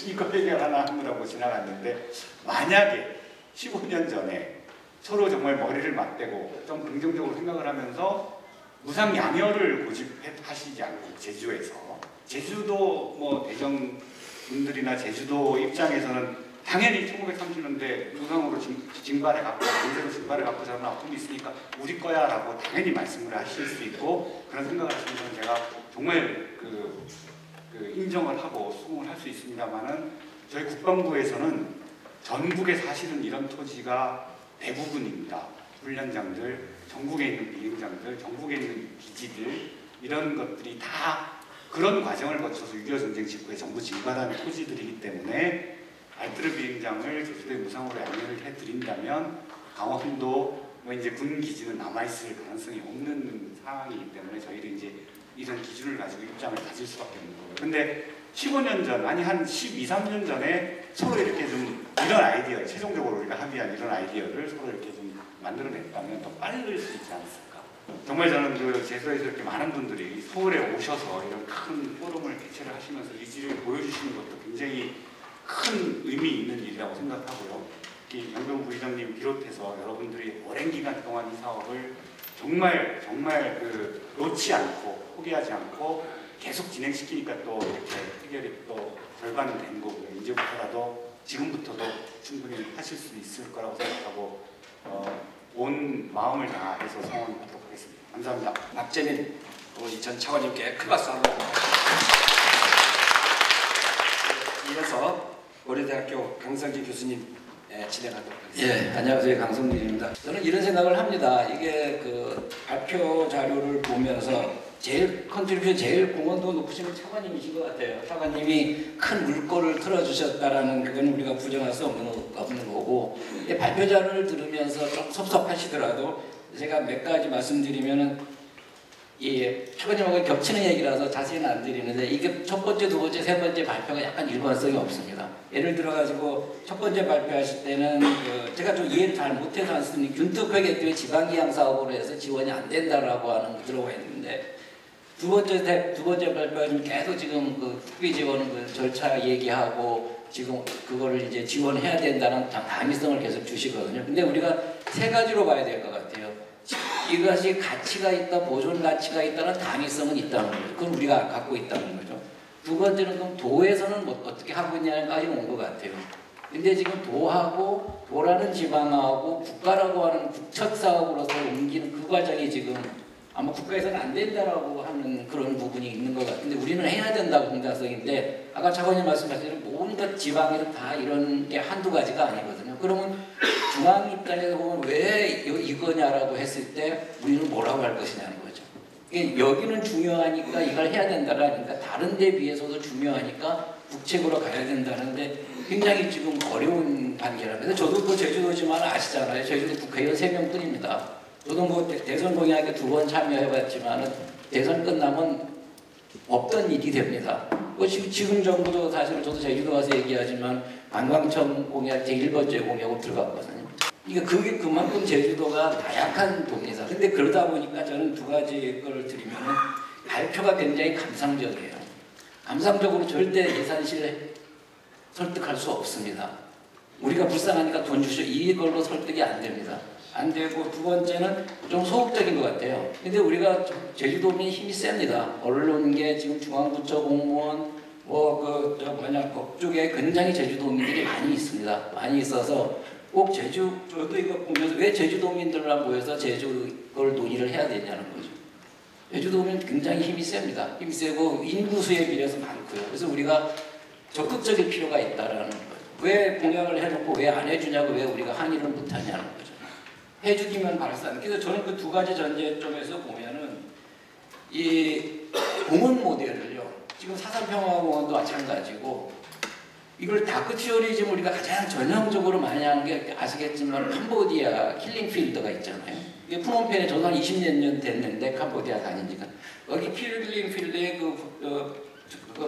이거 해결하나 하느라고 지나갔는데 만약에 15년 전에 서로 정말 머리를 맞대고 좀 긍정적으로 생각을 하면서 무상 양혈을 고집하시지 않고 제주도 뭐 대전 분들이나 제주도 입장에서는 당연히 1930년대 무상으로 징발해 갖고 문제로 징발해 갖고 저는 아픔이 있으니까 우리 거야 라고 당연히 말씀을 하실 수 있고 그런 생각을 하시는 건 제가 정말 그 인정을 하고 수긍을 할 수 있습니다만은 저희 국방부에서는 전국에 사실은 이런 토지가 대부분입니다. 훈련장들, 전국에 있는 비행장들, 전국에 있는 기지들 이런 것들이 다 그런 과정을 거쳐서 6.25 전쟁 직후에 전부 증발한 토지들이기 때문에 알뜨르 비행장을 제주도에 무상으로 양해를 해드린다면 강원도 이제 군 기지는 남아있을 가능성이 없는 상황이기 때문에 저희도 이제 이런 기준을 가지고 입장을 가질 수밖에 없는 거예요. 근데 15년 전, 아니 한 12, 13년 전에 서로 이렇게 좀 이런 아이디어, 최종적으로 우리가 합의한 이런 아이디어를 서로 이렇게 좀 만들어냈다면 더 빠를 수 있지 않았을까. 정말 저는 그 제주도에서 이렇게 많은 분들이 서울에 오셔서 이런 큰 포럼을 개최를 하시면서 이 지를 보여주시는 것도 굉장히 큰 의미 있는 일이라고 생각하고요. 영병 부의장님 비롯해서 여러분들이 오랜 기간 동안 이 사업을 정말 그 놓지 않고 포기하지 않고 계속 진행시키니까 또 이렇게 해결이 또 절반은 된 거고요. 이제부터라도 지금부터도 충분히 하실 수 있을 거라고 생각하고 온 마음을 다해서 성원하도록 하겠습니다. 감사합니다. 박재민 우리 전 차관님께 큰 박수 한번. 이어서 고려대학교 강성진 교수님 진행하도록 하겠습니다. 예, 안녕하세요. 강성진입니다. 저는 이런 생각을 합니다. 이게 그 발표 자료를 보면서 컨트리뷰션 제일 공헌도 높으신 차관님이신 것 같아요. 차관님이 큰 물꼬를 틀어주셨다라는 그건 우리가 부정할 수 없는 거고, 발표 자료를 들으면서 좀 섭섭하시더라도 제가 몇 가지 말씀드리면은 차관님하고 겹치는 얘기라서 자세히는 안 드리는데 이게 첫 번째, 두 번째, 세 번째 발표가 약간 일관성이 없습니다. 예를 들어가지고 첫 번째 발표하실 때는 제가 좀 이해를 잘 못해서 안 쓰니 균특회계도의 지방기양 사업으로 해서 지원이 안 된다라고 하는 들어가 있는데 두 번째 발표는 계속 지금 그 국비 지원 그 절차 얘기하고 지금 그거를 이제 지원해야 된다는 당위성을 계속 주시거든요. 근데 우리가 세 가지로 봐야 될 것 같아요. 이것이 가치가 있다, 보존 가치가 있다는 당위성은 있다는 거죠. 그건 우리가 갖고 있다는 거죠. 두 번째는 그럼 도에서는 뭐 어떻게 하고 있냐까지 온 것 같아요. 근데 지금 도라는 지방하고 국가라고 하는 국책 사업으로서 옮기는 그 과정이 지금 아마 국가에서는 안 된다라고 하는 그런 부분이 있는 것 같은데 우리는 해야 된다고 공자성인데 아까 차관님 말씀하신 대로 모든 지방에는 다 이런 게 한두 가지가 아니거든요. 그러면 중앙 입장에서 보면 왜 이거냐라고 했을 때 우리는 뭐라고 할 것이냐는 거죠. 여기는 중요하니까 이걸 해야 된다라니까 다른 데 비해서도 중요하니까 국책으로 가야 된다는데 굉장히 지금 어려운 관계랍니다. 저도 뭐 제주도지만 아시잖아요. 제주도 국회의원 3명뿐입니다. 저도 뭐 대선 공약에 2번 참여해봤지만 대선 끝나면 없던 일이 됩니다. 뭐 지금 정부도 사실 저도 제주도 가서 얘기하지만 관광청 공약 제1번째 공약으로 들어갔거든요. 그러니까 그게 그만큼 제주도가 나약한 도입니다. 근데 그러다 보니까 저는 두 가지 걸 드리면은 발표가 굉장히 감상적이에요. 감상적으로 절대 예산실 설득할 수 없습니다. 우리가 불쌍하니까 돈 주시오 이걸로 설득이 안 됩니다. 안 되고 두 번째는 좀 소극적인 것 같아요. 근데 우리가 제주도민이 힘이 셉니다. 언론계 지금 중앙부처 공무원 그쪽에 굉장히 제주도민들이 많이 있습니다. 많이 있어서 꼭 저도 이거 보면서 왜 제주도민들만 모여서 제주 걸 논의를 해야 되냐는 거죠. 제주도민 굉장히 힘이 셉니다. 힘이 세고 인구수에 비해서 많고요. 그래서 우리가 적극적일 필요가 있다라는 거죠. 왜 공약을 해놓고 왜 안 해주냐고 왜 우리가 항의를 못하냐는 거죠. 해주기만 바랐어요. 그래서 저는 그 두 가지 전제점에서 보면은 이 공원 모델을요. 지금 사산평화공원도 마찬가지고 이걸 다크티어리즘 우리가 가장 전형적으로 많이 하는 게 아시겠지만 캄보디아 킬링필드가 있잖아요. 이게 푸놈펜에 저도 한 20년 됐는데 캄보디아 다닌 지가 여기 킬링필드에 그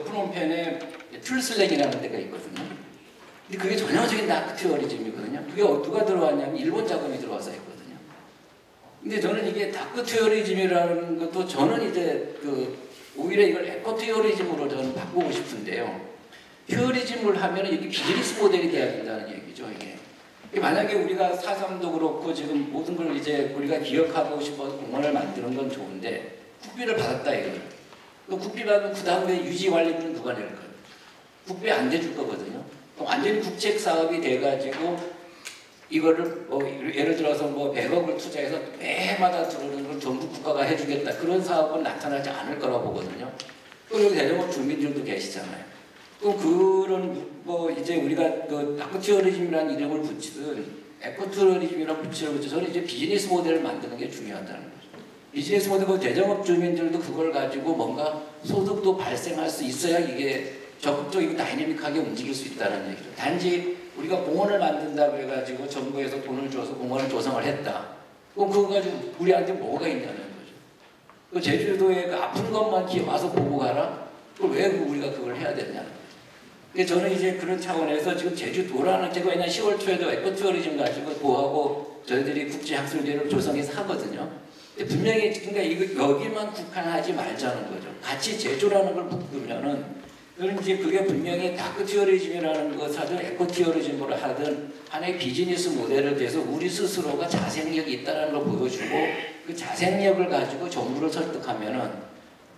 푸놈펜에 툴슬랭이라는 데가 있거든요. 근데 그게 전형적인 다크티어리즘이거든요. 그게 누가 들어왔냐면 일본 자금이 들어와서 했거든요. 근데 저는 이게 다크티어리즘이라는 것도 저는 이제 오히려 이걸 에코티어리즘으로 저는 바꾸고 싶은데요. 티어리즘을 하면 이게 비즈니스 모델이 돼야 된다는 얘기죠. 이게 만약에 우리가 4.3도 그렇고 지금 모든 걸 이제 우리가 기억하고 싶어서 공원을 만드는 건 좋은데 국비를 받았다 이거예요. 국비 받으면 그 다음에 유지 관리비는 누가 낼 거예요? 국비 안 대줄 거거든요. 완전히 국책 사업이 돼가지고 이거를 예를 들어서 100억을 투자해서 매해마다 들어오는 걸 전부 국가가 해주겠다 그런 사업은 나타나지 않을 거라고 보거든요. 그리고 대전업 주민들도 계시잖아요. 그럼 그런 이제 우리가 그 다크티어리즘이라는 이름을 붙이든 에코티어리즘이라고 붙이든 저는 이제 비즈니스 모델을 만드는 게 중요하다는 거죠. 비즈니스 모델 대전업 주민들도 그걸 가지고 뭔가 소득도 발생할 수 있어야 이게 적극적이고 다이내믹하게 움직일 수 있다는 얘기죠. 단지 우리가 공원을 만든다 그래가지고 정부에서 돈을 줘서 공원을 조성을 했다. 그럼 그거 가지고 우리한테 뭐가 있냐는 거죠. 그 제주도에 그 아픈 것만 와서 보고 가라? 그걸 왜 우리가 그걸 해야 되냐는 거죠. 그러니까 저는 이제 그런 차원에서 지금 제주도라는, 제가 옛날 10월 초에도 에코투어리즘 가지고 도하고 저희들이 국제학술대회를 조성해서 하거든요. 근데 분명히 그러니까 이거 여기만 국한하지 말자는 거죠. 같이 제조라는 걸 묶으면은 그런지 그게 분명히 다크티어리즘이라는 것을 하든 에코티어리즘으로 하든 하나의 비즈니스 모델을 돼서 우리 스스로가 자생력이 있다는 걸 보여주고 그 자생력을 가지고 정부를 설득하면은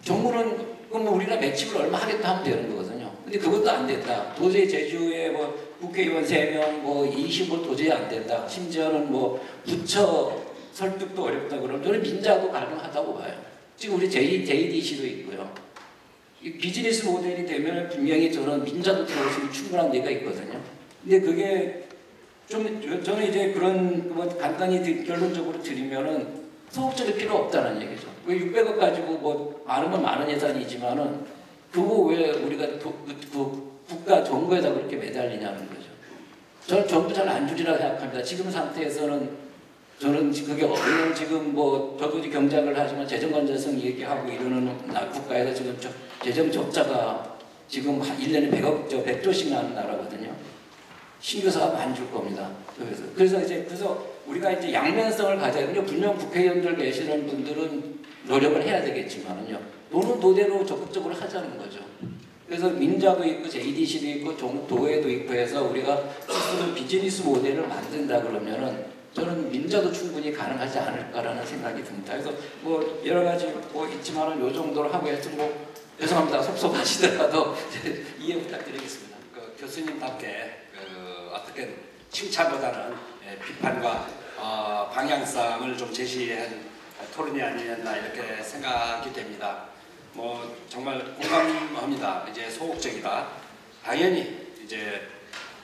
정부는 그럼 우리가 매칭을 얼마 하겠다 하면 되는 거거든요. 근데 그것도 안 됐다. 도저히 제주에 뭐 국회의원 3명 뭐 20을 도저히 안 된다. 심지어는 뭐 부처 설득도 어렵다 그러면 저는 민자도 가능하다고 봐요. 지금 우리 JDC도 있고요. 이 비즈니스 모델이 되면 분명히 저는 민자도 들어올 수 있는 충분한 데가 있거든요. 근데 그게 좀 저는 이제 그런 뭐 간단히 결론적으로 드리면은 소극적일 필요 없다는 얘기죠. 왜 600억 가지고 뭐 많으면 많은 예산이지만은 그거 왜 우리가 그 국가 정부에다 그렇게 매달리냐는 거죠. 저는 정부 잘 안 줄이라고 생각합니다. 지금 상태에서는 저는 그게 왜냐면 지금 뭐 저도 경작을 하지만 재정 건전성 얘기하고 이러는 국가에서 지금 재정 적자가 지금 1년에 100조씩 나는 나라거든요. 신규 사업 안 줄 겁니다. 그래서 우리가 이제 양면성을 가져야 돼요. 분명 국회의원들 계시는 분들은 노력을 해야 되겠지만은요. 돈은 도대로 적극적으로 하자는 거죠. 그래서 민자도 있고 JDC도 있고 도에도 있고 해서 우리가 스스로 비즈니스 모델을 만든다 그러면은 저는 민자도 충분히 가능하지 않을까라는 생각이 듭니다. 그래서 뭐 여러 가지 뭐 있지만은 요 정도로 하고 해서 뭐 죄송합니다. 섭섭하시더라도 이해 부탁드리겠습니다. 그 교수님답게 어떻게 칭찬보다는 비판과 방향성을 좀 제시한 토론이 아니었나 이렇게 생각이 됩니다. 뭐 정말 공감합니다. 이제 소극적이다. 당연히 이제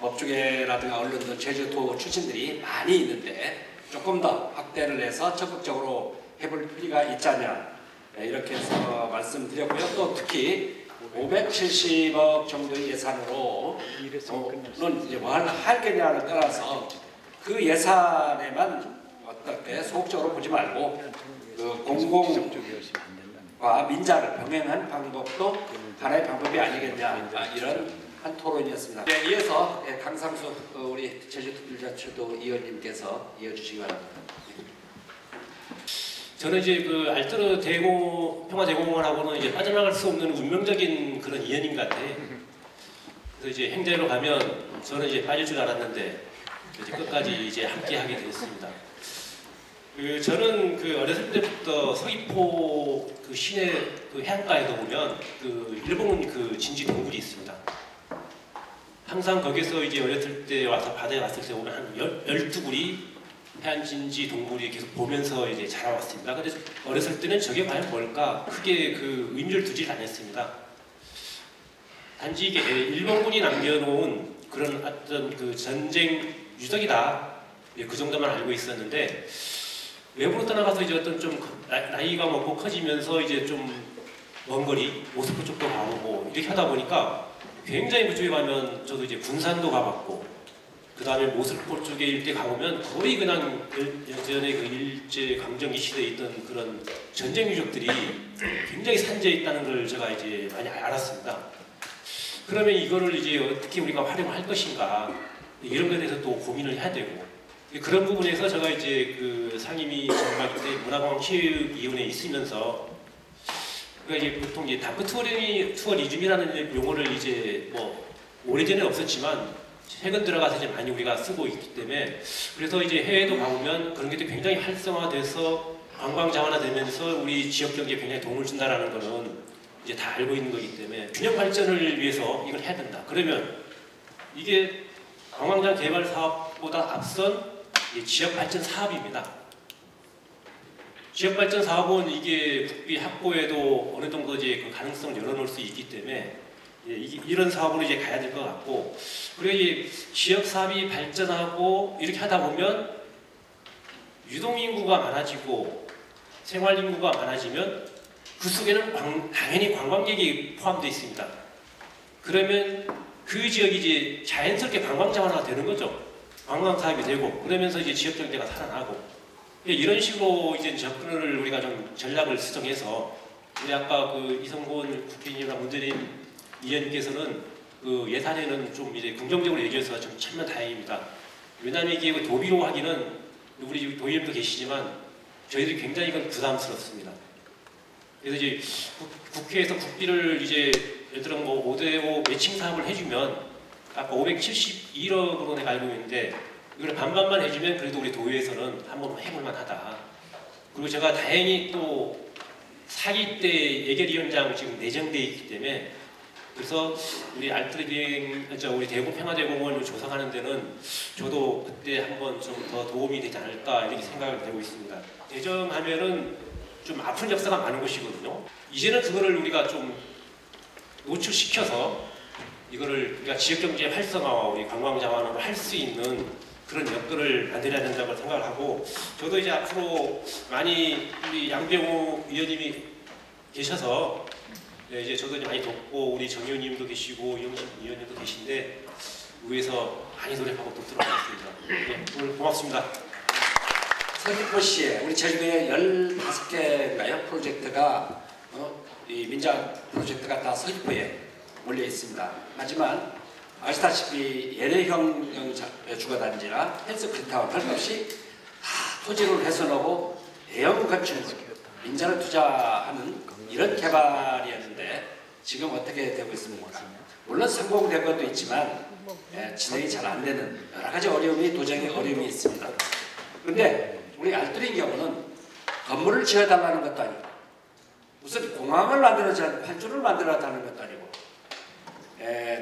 법조계라든가 언론들 제주도 출신들이 많이 있는데 조금 더 확대를 해서 적극적으로 해볼 필요가 있지 않냐 이렇게 해서 말씀드렸고요. 또 특히 570억 정도의 예산으로 물론 이제 뭘 할 거냐를 떠나서 그 예산에만 어떻게 소극적으로 보지 말고 그 공공과 민자를 병행한 방법도 하나의 방법이 아니겠냐 이런 한 토론이었습니다. 네, 이어서 강상수 우리 제주특별자치도 의원님께서 이어주시기 바랍니다. 저는 이제 그 알뜨르 평화대공원하고는 이제 빠져나갈 수 없는 운명적인 그런 인연인 것 같아요. 그래서 이제 행자로 가면 저는 이제 빠질 줄 알았는데 이제 끝까지 이제 함께하게 되었습니다. 저는 그 어렸을 때부터 서귀포 그 시내 그 해안가에도 보면 그 일본 그 진지 동굴이 있습니다. 항상 거기서 이제 어렸을 때 와서 바다에 왔을 때 오면 한 12구리 해안 진지 동굴이 계속 보면서 이제 자라왔습니다. 근데 어렸을 때는 저게 과연 뭘까 크게 그 의미를 두질 않았습니다. 단지 이게 일본군이 남겨놓은 그런 어떤 그 전쟁 유적이다. 그 정도만 알고 있었는데 외부로 떠나가서 이제 어떤 좀 나이가 먹고 커지면서 이제 좀 먼 거리 모스크 쪽도 가보고 이렇게 하다 보니까 굉장히 그쪽에 가면 저도 이제 군산도 가봤고 그 다음에 모스크포 쪽에 일대 가보면 거의 그냥 예전에 그 일제 강점기 시대에 있던 그런 전쟁 유적들이 굉장히 산재해 있다는 걸 제가 이제 많이 알았습니다. 그러면 이거를 이제 어떻게 우리가 활용할 것인가 이런 것에 대해서 또 고민을 해야 되고 그런 부분에서 제가 이제 그 상임위 정말 그때 문화관광체육위원회에 있으면서 그러니까 이제 보통 이제 다크 투어리즘이라는 용어를 이제 뭐 오래전에 없었지만 최근 들어가서 이제 많이 우리가 쓰고 있기 때문에 그래서 이제 해외도 가보면 그런 게 굉장히 활성화돼서 관광장화되면서 우리 지역 경제에 굉장히 도움을 준다라는 거는 이제 다 알고 있는 거기 때문에 균형 발전을 위해서 이걸 해야 된다. 그러면 이게 관광장 개발 사업보다 앞선 지역 발전 사업입니다. 지역 발전 사업은 이게 국비 확보에도 어느 정도 이제 그 가능성을 열어놓을 수 있기 때문에 이런 사업으로 이제 가야 될 것 같고 그리고 이 지역 사업이 발전하고 이렇게 하다 보면 유동 인구가 많아지고 생활 인구가 많아지면 그 속에는 당연히 관광객이 포함되어 있습니다. 그러면 그 지역이 이제 자연스럽게 관광 자원화가 되는 거죠. 관광 사업이 되고 그러면서 이제 지역 경제가 살아나고 이런 식으로 이제 접근을 우리가 좀 전략을 수정해서 우리 아까 그 이성곤 국회의원이랑 문재인 의원님께서는 그 예산에는 좀 이제 긍정적으로 얘기해서 좀 참면 다행입니다. 왜냐하면 이게 도비로 하기는 우리 도의원도 계시지만 저희들이 굉장히 이건 부담스럽습니다. 그래서 이제 국회에서 국비를 이제 예를 들어 뭐 5대5 매칭 사업을 해주면 아까 571억으로 내가 알고 있는데 이걸 반반만 해주면 그래도 우리 도의에서는 한번 해볼만 하다. 그리고 제가 다행히 또 4기 때 예결위원장 지금 내정되어 있기 때문에 그래서 우리 우리 대구 평화대공원을 조성하는 데는 저도 그때 한번 좀 더 도움이 되지 않을까 이렇게 생각을 되고 있습니다. 대정하면은 좀 아픈 역사가 많은 곳이거든요. 이제는 그거를 우리가 좀 노출시켜서 이거를 우리가 지역경제 활성화와 우리 관광 자원으로 할 수 있는 그런 여건을 만들어야 된다고 생각을 하고 저도 이제 앞으로 많이 우리 양병호 의원님이 계셔서 이제 저도 이제 많이 돕고 우리 정 의원님도 계시고 이영식 의원님도 계신데 위에서 많이 노력하고 돕도록 하겠습니다. 네, 오늘 고맙습니다. 서귀포시에 우리 제주도에 15개인가요? 프로젝트가 이 민자 프로젝트가 다 서귀포에 몰려 있습니다. 하지만 아시다시피 LA형 주거단지나 헬스클타운 할 것 없이 다 토지를 훼손하고 대형 건축물, 민자를 투자하는 이런 개발이었는데 지금 어떻게 되고 있습니까? 물론 성공된 것도 있지만 진행이 잘 안 되는 여러 가지 어려움이 도정의 어려움이 있습니다. 그런데 우리 알뜰인 경우는 건물을 지어달라는 것도 아니고 무슨 공항을 만들어서 활주를 만들어달라는 것도 아니고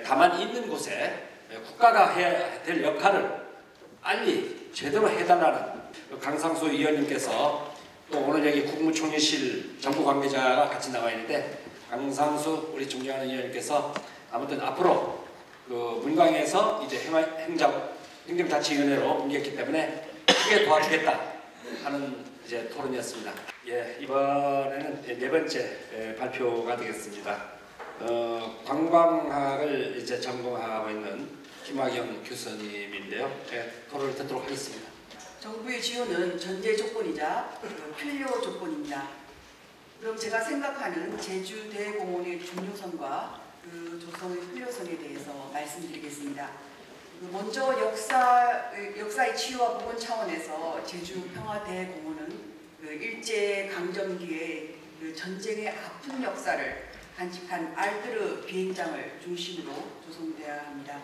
다만 있는 곳에 국가가 해야 될 역할을 빨리 제대로 해달라는 강상수 의원님께서 또 오늘 여기 국무총리실 정부 관계자가 같이 나와 있는데 강상수 우리 존경하는 의원님께서 아무튼 앞으로 그 문광에서 이제 행정자치위원회로 옮겼기 때문에 크게 도와주겠다 하는 이제 토론이었습니다. 예, 이번에는 4번째 발표가 되겠습니다. 관광학을 이제 전공하고 있는 김학영 교수님인데요. 토론을 듣도록 하겠습니다. 정부의 지원은 전제 조건이자 필요 조건입니다. 그럼 제가 생각하는 제주대공원의 중요성과 그 조성의 필요성에 대해서 말씀드리겠습니다. 먼저 역사의 치유와 복원 차원에서 제주평화대공원은 일제강점기의 전쟁의 아픈 역사를 간직한 알뜨르 비행장을 중심으로 조성되어야 합니다.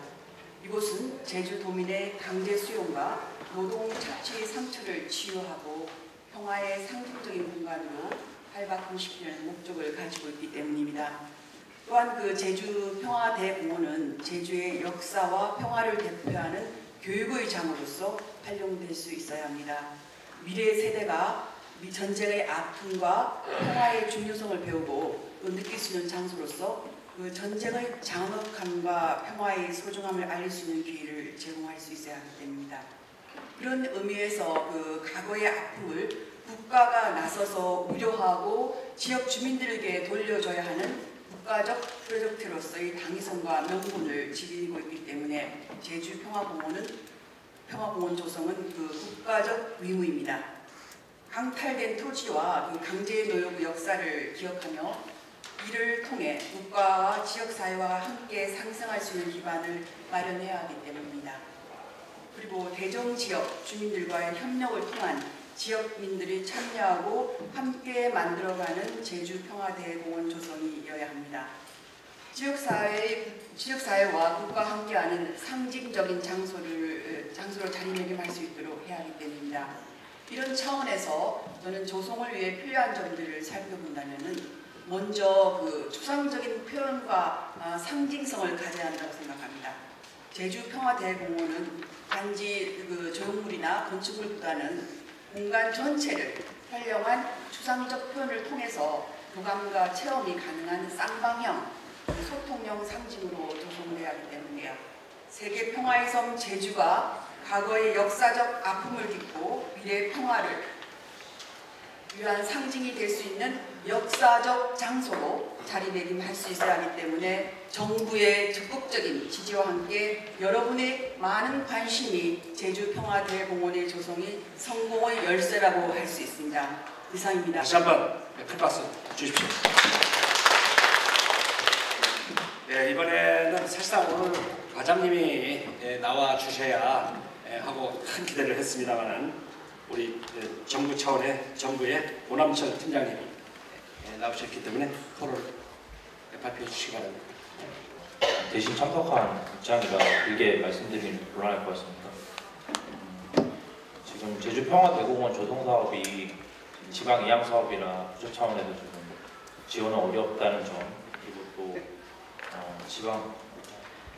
이곳은 제주도민의 강제 수용과 노동 착취의 상처를 치유하고 평화의 상징적인 공간으로 활박시키는 목적을 가지고 있기 때문입니다. 또한 그 제주평화대공원은 제주의 역사와 평화를 대표하는 교육의 장으로서 활용될 수 있어야 합니다. 미래 세대가 전쟁의 아픔과 평화의 중요성을 배우고 또 느낄 수 있는 장소로서 그 전쟁의 장엄함과 평화의 소중함을 알릴 수 있는 기회를 제공할 수 있어야 하기 때문입니다. 그런 의미에서 그 과거의 아픔을 국가가 나서서 무료하고 지역 주민들에게 돌려줘야 하는 국가적 프로젝트로서의 당위성과 명분을 지니고 있기 때문에 제주평화공원 조성은 그 국가적 의무입니다. 강탈된 토지와 그 강제노역의 역사를 기억하며 이를 통해 국가와 지역사회와 함께 상생할 수 있는 기반을 마련해야 하기 때문입니다. 그리고 대정지역 주민들과의 협력을 통한 지역민들이 참여하고 함께 만들어가는 제주평화대공원 조성이어야 합니다. 지역사회와 국가와 함께하는 상징적인 장소로 자리매김할 수 있도록 해야 하기 때문입니다. 이런 차원에서 저는 조성을 위해 필요한 점들을 살펴본다면 먼저 그 추상적인 표현과 상징성을 가져야 한다고 생각합니다. 제주평화대공원은 단지 그 조형물이나 건축물보다는 공간 전체를 활용한 추상적 표현을 통해서 교감과 체험이 가능한 쌍방형, 소통형 상징으로 조성되어야 하기 때문이에요. 세계 평화의 섬 제주가 과거의 역사적 아픔을 딛고 미래의 평화를 위한 상징이 될 수 있는 역사적 장소로 자리매김할 수 있어야 하기 때문에 정부의 적극적인 지지와 함께 여러분의 많은 관심이 제주평화대공원의 조성이 성공의 열쇠라고 할 수 있습니다. 이상입니다. 다시 한번 큰 박수 주십시오. 네, 이번에는 사실상 오늘 과장님이 나와 주셔야 하고 큰 기대를 했습니다만은 우리 정부 차원의 정부의 오남철 팀장님이 나오셨기 때문에 토론을 발표해 주시기 바랍니다. 대신 참석한 입장이라 길게 말씀드리긴 곤란할 것 같습니다. 지금 제주평화대공원 조성사업이 지방 이양 사업이나 부처 차원에서 좀 지원은 어렵다는 점, 그리고 또 지방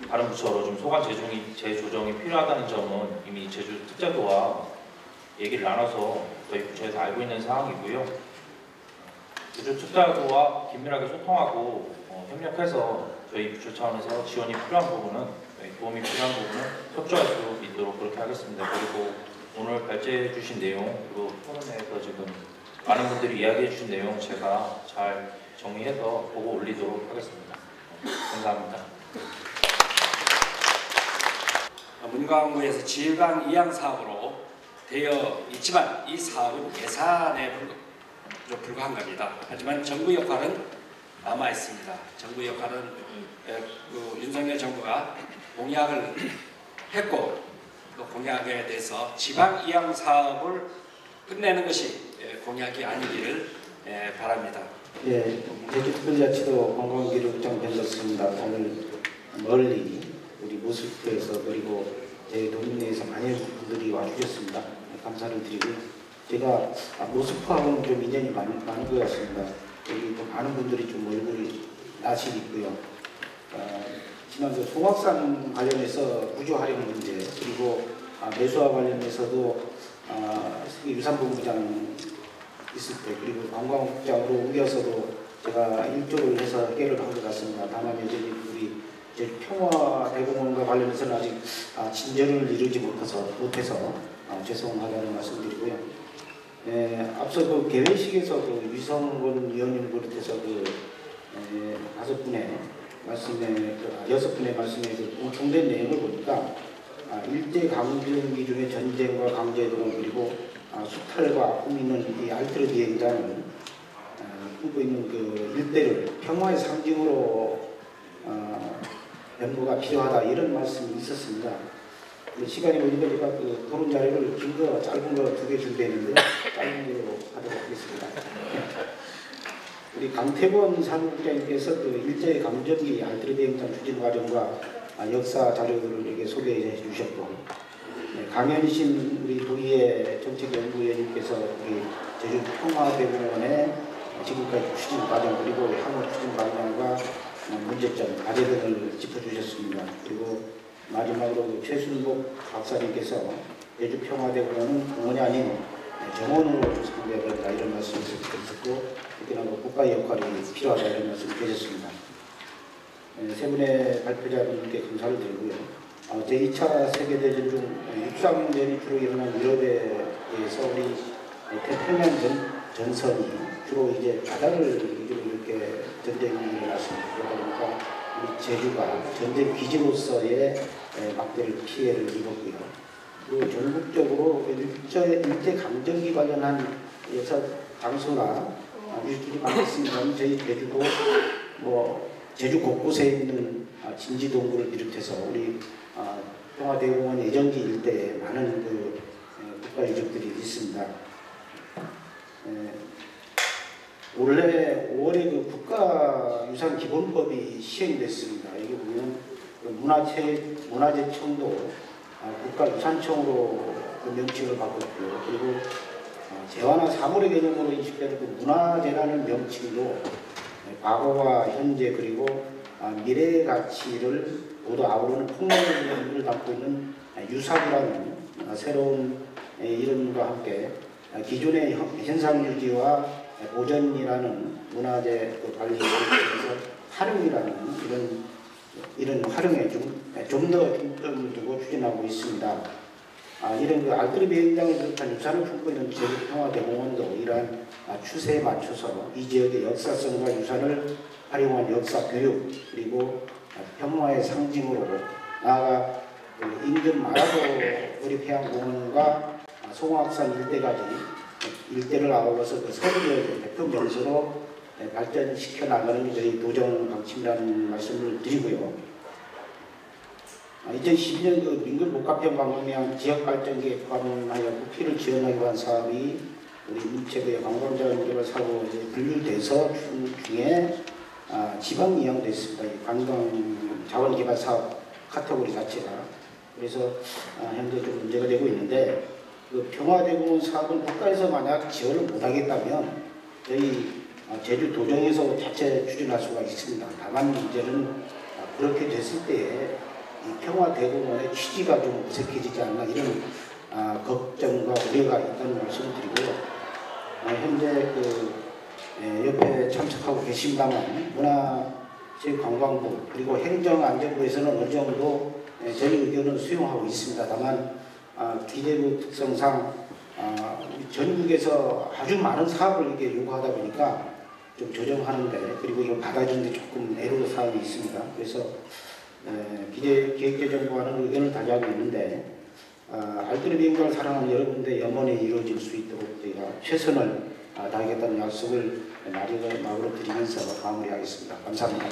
다른 부처로 좀 소관 재조정이 필요하다는 점은 이미 제주 특자도와 얘기를 나눠서 저희 부처에서 알고 있는 사항이고요. 제주 특자도와 긴밀하게 소통하고 협력해서 저희 부처 차원에서 지원이 필요한 부분은, 도움이 필요한 부분은 협조할 수 있도록 그렇게 하겠습니다. 그리고 오늘 발제해 주신 내용, 그리고 토론회에서 지금 많은 분들이 이야기해 주신 내용 제가 잘 정리해서 보고 올리도록 하겠습니다. 감사합니다. 문광부에서 지방 이양 사업으로 되어 있지만 이 사업은 예산에 불과한 겁니다. 하지만 정부 역할은 남아 있습니다. 정부 역할은 윤석열 정부가 공약을 했고 그 공약에 대해서 지방 이양 사업을 끝내는 것이 공약이 아니기를 바랍니다. 예, 제주특별자치도 관광기록장 변덕습니다. 오늘 멀리 우리 모스크에서 그리고 제 동네에서 많은 분들이 와주셨습니다. 감사를 드리고요. 제가 모스크하고는 좀 인연이 많은 것 같습니다. 여기 좀 많은 분들이 좀 얼굴이 낯이 있고요. 지난 송악산 관련해서 구조 활용 문제, 그리고 매수와 관련해서도 유산본부장 있을 때, 그리고 관광국장으로 옮겨서도 제가 일조를 해서 해결을 한 것 같습니다. 다만 여전히 우리 평화대공원과 관련해서는 아직 진전을 이루지 못해서 죄송하다는 말씀드리고요. 앞서 그 개회식에서 그 유성권 의원님을 비롯해서 여섯 분의 말씀에 공통된 내용을 보니까 일제 강점기 중에 전쟁과 강제동원, 그리고 수탈과 꿈 있는 이 알트르 비행장을 꿈고 있는 그 일대를 평화의 상징으로 연구가 필요하다, 이런 말씀이 있었습니다. 시간이 보니까 제가 그 토론 자료를 긴 거, 짧은 거 2개 준비했는데 짧은 거로 하도록 하겠습니다. 우리 강태권 사무국장님께서 그 일제 강점기 알트르 비행장 추진 과정과 역사 자료들을 이렇게 소개해 주셨고, 강현신 우리 도의회 정책연구위원님께서 우리 제주 평화대공원의 지금까지 추진 과정, 그리고 향후 추진 방향과 문제점, 과제 등을 짚어주셨습니다. 그리고 마지막으로 최순복 박사님께서 제주 평화대공원은 공원이 아닌 정원으로 조성되어야 된다, 이런 말씀을 드렸고, 특히나 국가의 역할이 필요하다, 이런 말씀을 드렸습니다. 세 분의 발표자분들께 감사를 드리고요. 제2차 세계대전 중 육상전이 주로 일어난 유럽에서 우리 태평양 전선이 주로 이제 바다를 위주로 이렇게 전쟁이 일어났습니다. 그러다 보니까 우리 제주가 전쟁 기지로서의 막대를 피해를 입었고요. 그리고 전국적으로 일제 강점기 관련한 역사 장소나 일들이 많았습니다. 저희 제주도 제주 곳곳에 있는 진지동굴을 비롯해서 우리 평화대공원 예정기 일대에 많은 그 국가 유적들이 있습니다. 올해 5월에 그 국가유산기본법이 시행됐습니다. 여기 보면 그 문화재청도 국가유산청으로 그 명칭을 바꿨고요. 그리고 재화나 사물의 개념으로 인식되는 그 문화재라는 명칭도 과거와 현재 그리고 미래의 가치를 모두 아우르는 폭넓은 담고 있는 유산이라는 새로운 이름과 함께 기존의 현상 유지와 보존이라는 문화재 관리에 대해서 활용이라는 이런 활용에 좀 더 중점을 두고 추진하고 있습니다. 이런 그 알뜨르 비행장을 비롯한 유산을 품고 있는 제주평화대공원도 이러한 추세에 맞춰서 이 지역의 역사성과 유산을 활용한 역사 교육 그리고 평화의 상징으로 나아가 인근 마라도 어립해양공원과 송악산 일대를 아우러서 그 서부지역의 대표 명소로 발전시켜 나가는 저희 도정 방침이라는 말씀을 드리고요. 2012년 그 민근 복합형 관광명 지역발전기에 포함하여 국회를 지원하기 위한 사업이 우리 문체부의 관광자원개발 사업으로 분류돼서 중에 지방 이양됐습니다. 이 관광 자원개발 사업 카테고리 자체가. 그래서 현재 좀 문제가 되고 있는데 그 평화대공원 사업은 국가에서 만약 지원을 못하겠다면 저희 제주 도정에서 자체 추진할 수가 있습니다. 다만 문제는 그렇게 됐을 때에 이 평화대공원의 취지가 좀 어색해지지 않나 이런 걱정과 우려가 있다는 말씀을 드리고요. 현재 그 옆에 참석하고 계십니다만 문화체육관광부 그리고 행정안전부에서는 어느 정도 저희 의견을 수용하고 있습니다. 다만 기재부 특성상 전국에서 아주 많은 사업을 이렇게 요구하다 보니까 좀 조정하는데 그리고 이거 받아주는데 조금 애로사항이 있습니다. 그래서 기획재정부와는 의견을 다지하고 있는데 알뜨르 비행장을 사랑하는 여러분들의 염원이 이루어질 수 있도록 저희가 최선을 다하겠다는 약속을 마무리 드리면서 마무리하겠습니다. 감사합니다.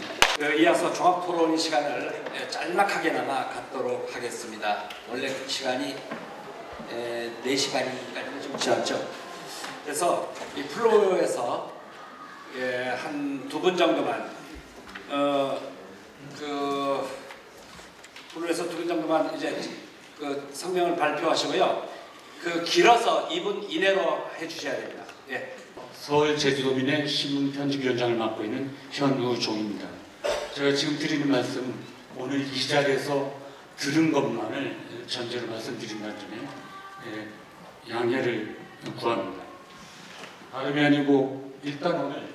이어서 종합토론 시간을 짤막하게나마 갖도록 하겠습니다. 원래 그 시간이 4시간까지는 좀 지났죠. 그래서 이 플로어에서 한 2분 정도만 플로어에서 2분 정도만 이제 그 성명을 발표하시고요. 그 길어서 2분 이내로 해주셔야 됩니다. 예. 서울 제주도민의 신문편집위원장을 맡고 있는 현우종입니다. 제가 지금 드리는 말씀 오늘 이 자리에서 들은 것만을 전제로 말씀드린다는 점에 양해를 구합니다. 다름이 아니고 일단 오늘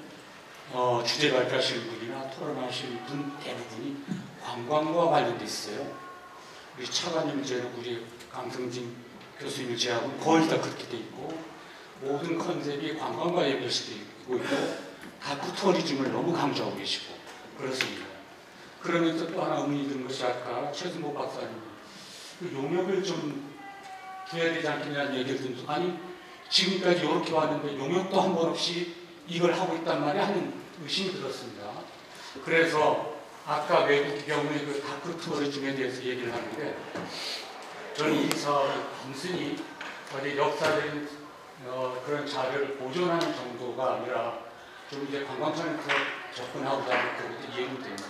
주제 발표하실 분이나 토론하실 분 대부분이 관광과 관련돼 있어요. 우리 차관님 제외로 우리 강성진 교수님을 제외하고 거의 다 그렇게 돼 있고 모든 컨셉이 관광과 연결시되고 있고 다큐 터리즘을 너무 강조하고 계시고 그렇습니다. 그러면서 또 하나 의문이 드는 것이 아까 최승복 박사님 그 용역을 좀 줘야 되지 않겠냐는 얘기를 듣는 아니 지금까지 이렇게 왔는데 용역도 한 번 없이 이걸 하고 있단 말이 하는 의심이 들었습니다. 그래서 아까 외국 경우에 그 다큐 터리즘에 대해서 얘기를 하는데 저는 이 사업을 단순히 어디 역사적인 그런 자료를 보존하는 정도가 아니라 좀 이제 관광청에서 접근하고자 하는 것도 이해는 됩니다.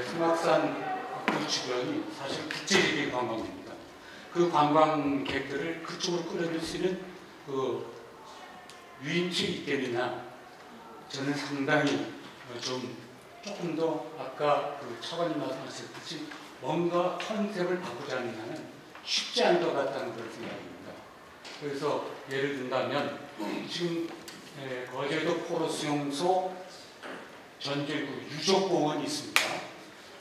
송악산 그 주변이 사실 국제적인 관광입니다. 그 관광객들을 그쪽으로 끌어들일 수 있는 그 유인책이 있겠느냐 저는 상당히 조금 더 아까 그 차관님 말씀하셨듯이 뭔가 컨셉을 바꾸자는 한은 쉽지 않을 것 같다는 그런 생각입니다. 그래서 예를 든다면 지금 거제도 포로수용소 전제구 유적공원이 있습니다.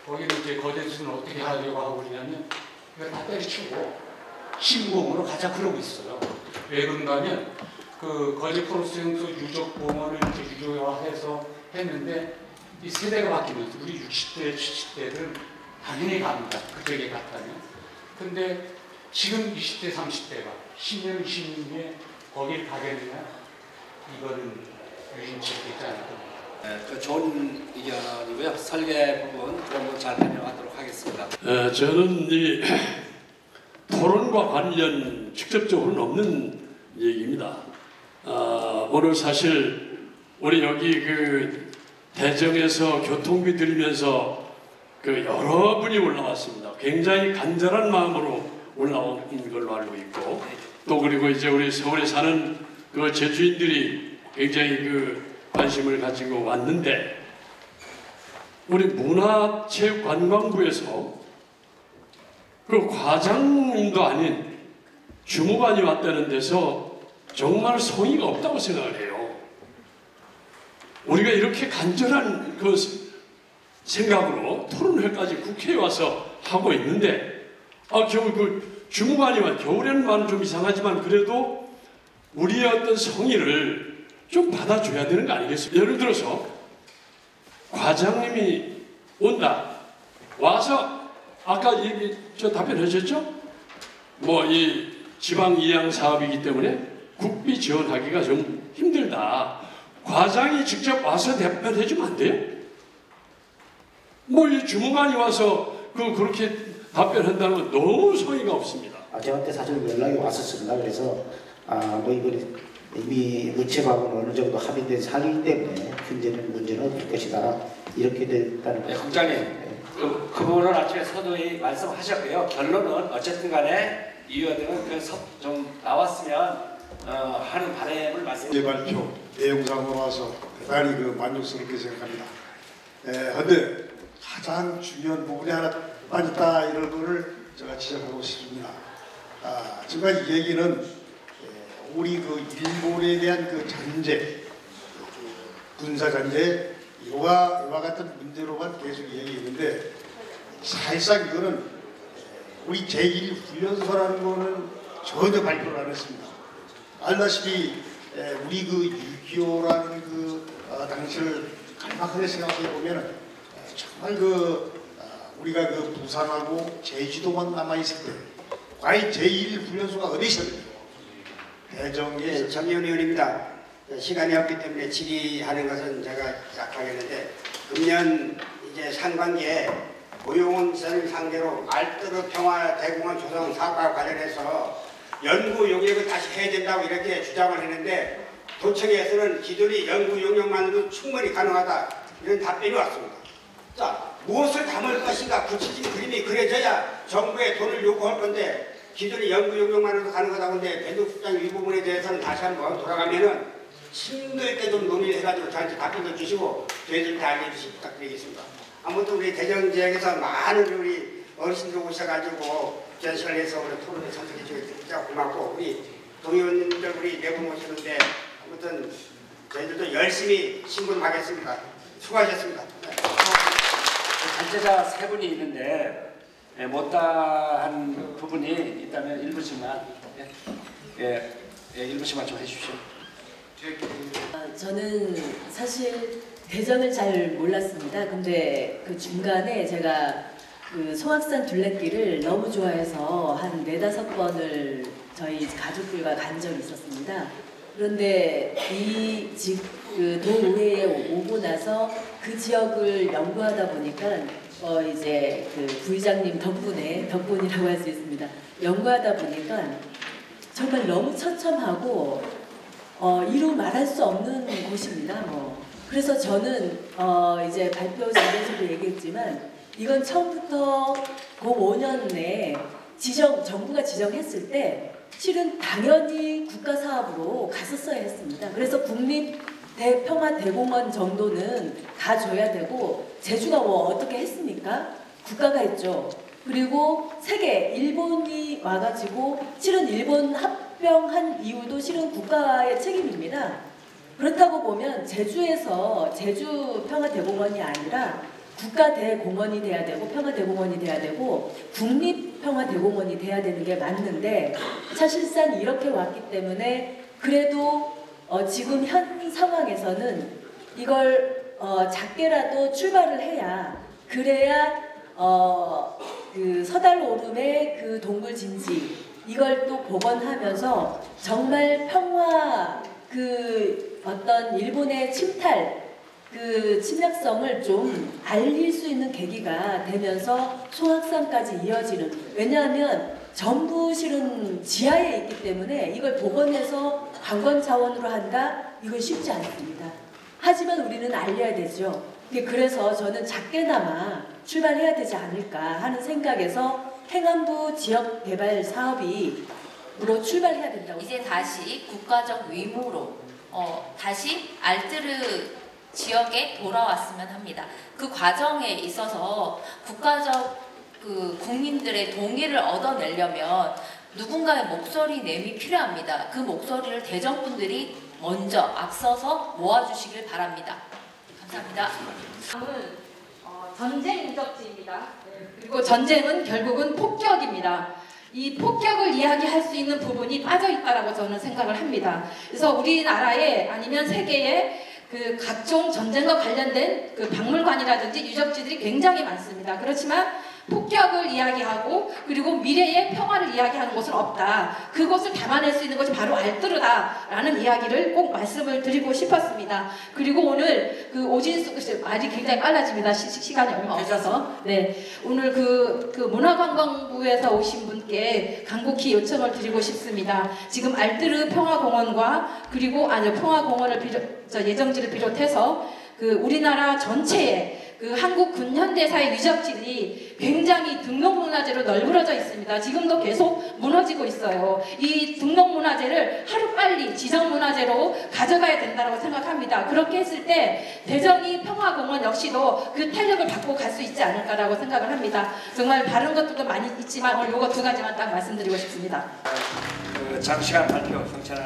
거기는 이제 거제도는 어떻게 하려고 하고 있냐면 이거 다 때려치우고 신공으로 가자 그러고 있어요. 왜 그런가면 그 거제 포로수용소 유적공원을 이제 유적화해서 했는데 이 세대가 바뀌면서 우리 60대, 70대들은 당연히 갑니다. 그쪽에 갔다면. 근데 지금 20대, 30대가 10년, 20년 후에 거길 가겠느냐? 이거는 유인책이 있지 않을 겁니다. 그 좋은 의견이고요. 설계 부분 그런 거 잘 설명하도록 하겠습니다. 저는 이 토론과 관련 직접적으로는 없는 얘기입니다. 오늘 사실 우리 여기 그 대정에서 교통비 들이면서 그 여러분이 올라왔습니다. 굉장히 간절한 마음으로 올라온 걸로 알고 있고 또 그리고 이제 우리 서울에 사는 그 제주인들이 굉장히 그 관심을 가지고 왔는데 우리 문화체육관광부에서 그 과장님도 아닌 주무관이 왔다는 데서 정말 성의가 없다고 생각을 해요. 우리가 이렇게 간절한 그 생각으로 토론회까지 국회에 와서 하고 있는데 겨우 그 주무관이와 겨울에는 말은 좀 이상하지만 그래도 우리의 어떤 성의를 좀 받아줘야 되는 거 아니겠습니까? 예를 들어서 과장님이 온다. 와서 아까 저 답변하셨죠? 뭐 이 지방 이양 사업이기 때문에 국비 지원하기가 좀 힘들다. 과장이 직접 와서 답변해주면 안 돼요? 뭐 이 주무관이 와서 그렇게 답변한다는 건 너무 성의가 없습니다. 저한테 사실 연락이 왔었습니다. 그래서 뭐 이번에 이미 문체부하고는 어느 정도 합의된 사안이기 때문에 현재는 문제는 없을 것이다. 이렇게 됐다는 거죠. 국장님, 그 부분은 아침에 서두에 말씀하셨고요. 결론은 어쨌든 간에 이의원들은 좀 나왔으면 하는 바람을 말씀드립니다. 발표 내용상으로 와서 대단히 만족스럽게 생각합니다. 그런데 가장 중요한 부분이 하나 빠졌다 이런 거를 제가 지적하고 싶습니다. 정말 이 얘기는 우리 일본에 대한 전제, 군사 전제 이와 같은 문제로만 계속 얘기했는데 사실상 이거는 우리 제1훈련소라는 거는 전혀 발표를 안 했습니다. 알다시피 우리 6.25라는 당시를 갈망하게 생각해 보면 정말 우리가 부산하고 제주도만 남아 있을 때 과연 제1훈련소가 어디 있었는지 대정에 정의원 의원입니다. 시간이 없기 때문에 질의하는 것은 제가 시작하겠는데 금년 이제 상반기에 고용원 지사님 상대로 알뜨르 평화대공원 조성 사업과 관련해서 연구 용역을 다시 해야 된다고 이렇게 주장을 했는데 도청에서는 기존의 연구 용역만으로 충분히 가능하다 이런 답변이 왔습니다. 자, 무엇을 담을 것인가 구체적인 그림이 그려져야 정부에 돈을 요구할 건데 기존의 연구 용역만으로 가능하다고 하는데 변동 수장 이 부분에 대해서는 다시 한번 돌아가면은 심도 있게 좀 논의를 해가지고 저한테 답변도 주시고 저희들 다 알려주시기 부탁드리겠습니다. 아무튼 우리 대전 지역에서 많은 우리 어르신들 오셔가지고 귀한 시간을 내서 우리 토론에 참석해 주셔서 진짜 고맙고 우리 동의원님들 우리 네 분 오시는데 아무튼 저희들도 열심히 신고하겠습니다. 수고하셨습니다. 단체자 3분이 있는데 못다한 부분이 있다면 1분씩만 1분씩만 좀 해주십시오. 저는 사실 대전을 잘 몰랐습니다. 근데 그 중간에 제가 그 송악산 둘레길을 너무 좋아해서 한 4-5번을 저희 가족들과 간 적이 있었습니다. 그런데 그 도의회에 오고 나서 그 지역을 연구하다 보니까 이제 그 부의장님 덕분이라고 할 수 있습니다. 연구하다 보니까 정말 너무 처참하고 이루 말할 수 없는 곳입니다. 그래서 저는 이제 발표 자리에서도 얘기했지만 이건 처음부터 그 5년 내에 정부가 지정했을 때 실은 당연히 국가 사업으로 갔었어야 했습니다. 그래서 국립평화대공원 정도는 가줘야 되고 제주가 어떻게 했습니까? 국가가 했죠. 그리고 일본이 와가지고 실은 일본 합병한 이유도 실은 국가의 책임입니다. 그렇다고 보면 제주에서 제주평화대공원이 아니라 국가대공원이 돼야 되고 평화대공원이 돼야 되고 국립평화대공원이 돼야 되는 게 맞는데 사실상 이렇게 왔기 때문에 그래도 지금 현 상황에서는 이걸 작게라도 출발을 해야 그래야 그 서달오름의 그 동굴진지 이걸 또 복원하면서 정말 평화 그 어떤 일본의 그 침략성을 좀 알릴 수 있는 계기가 되면서 송악산까지 이어지는 왜냐하면 전부 실은 지하에 있기 때문에 이걸 복원해서 관광 자원으로 한다? 이건 쉽지 않습니다. 하지만 우리는 알려야 되죠. 그래서 저는 작게나마 출발해야 되지 않을까 하는 생각에서 행안부 지역개발 사업으로 출발해야 된다고 이제 다시 국가적 의무로 다시 알뜨르 지역에 돌아왔으면 합니다. 그 과정에 있어서 국가적 국민들의 동의를 얻어내려면 누군가의 목소리 내미 필요합니다. 그 목소리를 대전 분들이 먼저 앞서서 모아주시길 바랍니다. 감사합니다. 다음은 전쟁 유적지입니다. 그리고 전쟁은 결국은 폭격입니다. 이 폭격을 이야기할 수 있는 부분이 빠져 있다라고 저는 생각을 합니다. 그래서 우리나라에 아니면 세계에 그 각종 전쟁과 관련된 그 박물관이라든지 유적지들이 굉장히 많습니다. 그렇지만 폭격을 이야기하고 그리고 미래의 평화를 이야기하는 곳은 없다. 그것을 담아낼 수 있는 것이 바로 알뜨르다라는 이야기를 꼭 말씀을 드리고 싶었습니다. 그리고 오늘 그 오진수 말이 굉장히 빨라집니다. 시간이 얼마 없어서. 네, 오늘 그 문화관광부에서 오신 분께 간곡히 요청을 드리고 싶습니다. 지금 알뜨르 평화공원과 그리고 평화공원을 예정지를 비롯해서 그 우리나라 전체에 그 한국 근현대사의 유적지들이 굉장히 등록문화재로 널브러져 있습니다. 지금도 계속 무너지고 있어요. 이 등록문화재를 하루빨리 지정문화재로 가져가야 된다고 생각합니다. 그렇게 했을 때 대정이 평화공원 역시도 그 탄력을 받고 갈 수 있지 않을까라고 생각을 합니다. 정말 다른 것들도 많이 있지만 오늘 요거 두 가지만 딱 말씀드리고 싶습니다. 장시간 발표 성찰을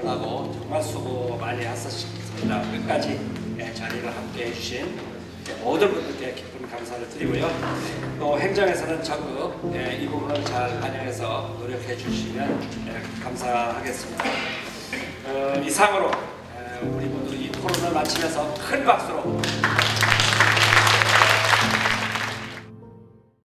하고 정말 수고 많이 하셨습니다. 끝까지 자리를 함께 해주신 모든 분들께 깊은 감사를 드리고요. 또 행정에서는 적극 이 부분을 잘 반영해서 노력해 주시면 감사하겠습니다. 이상으로 우리 모두 이 토론을 마치면서 큰 박수로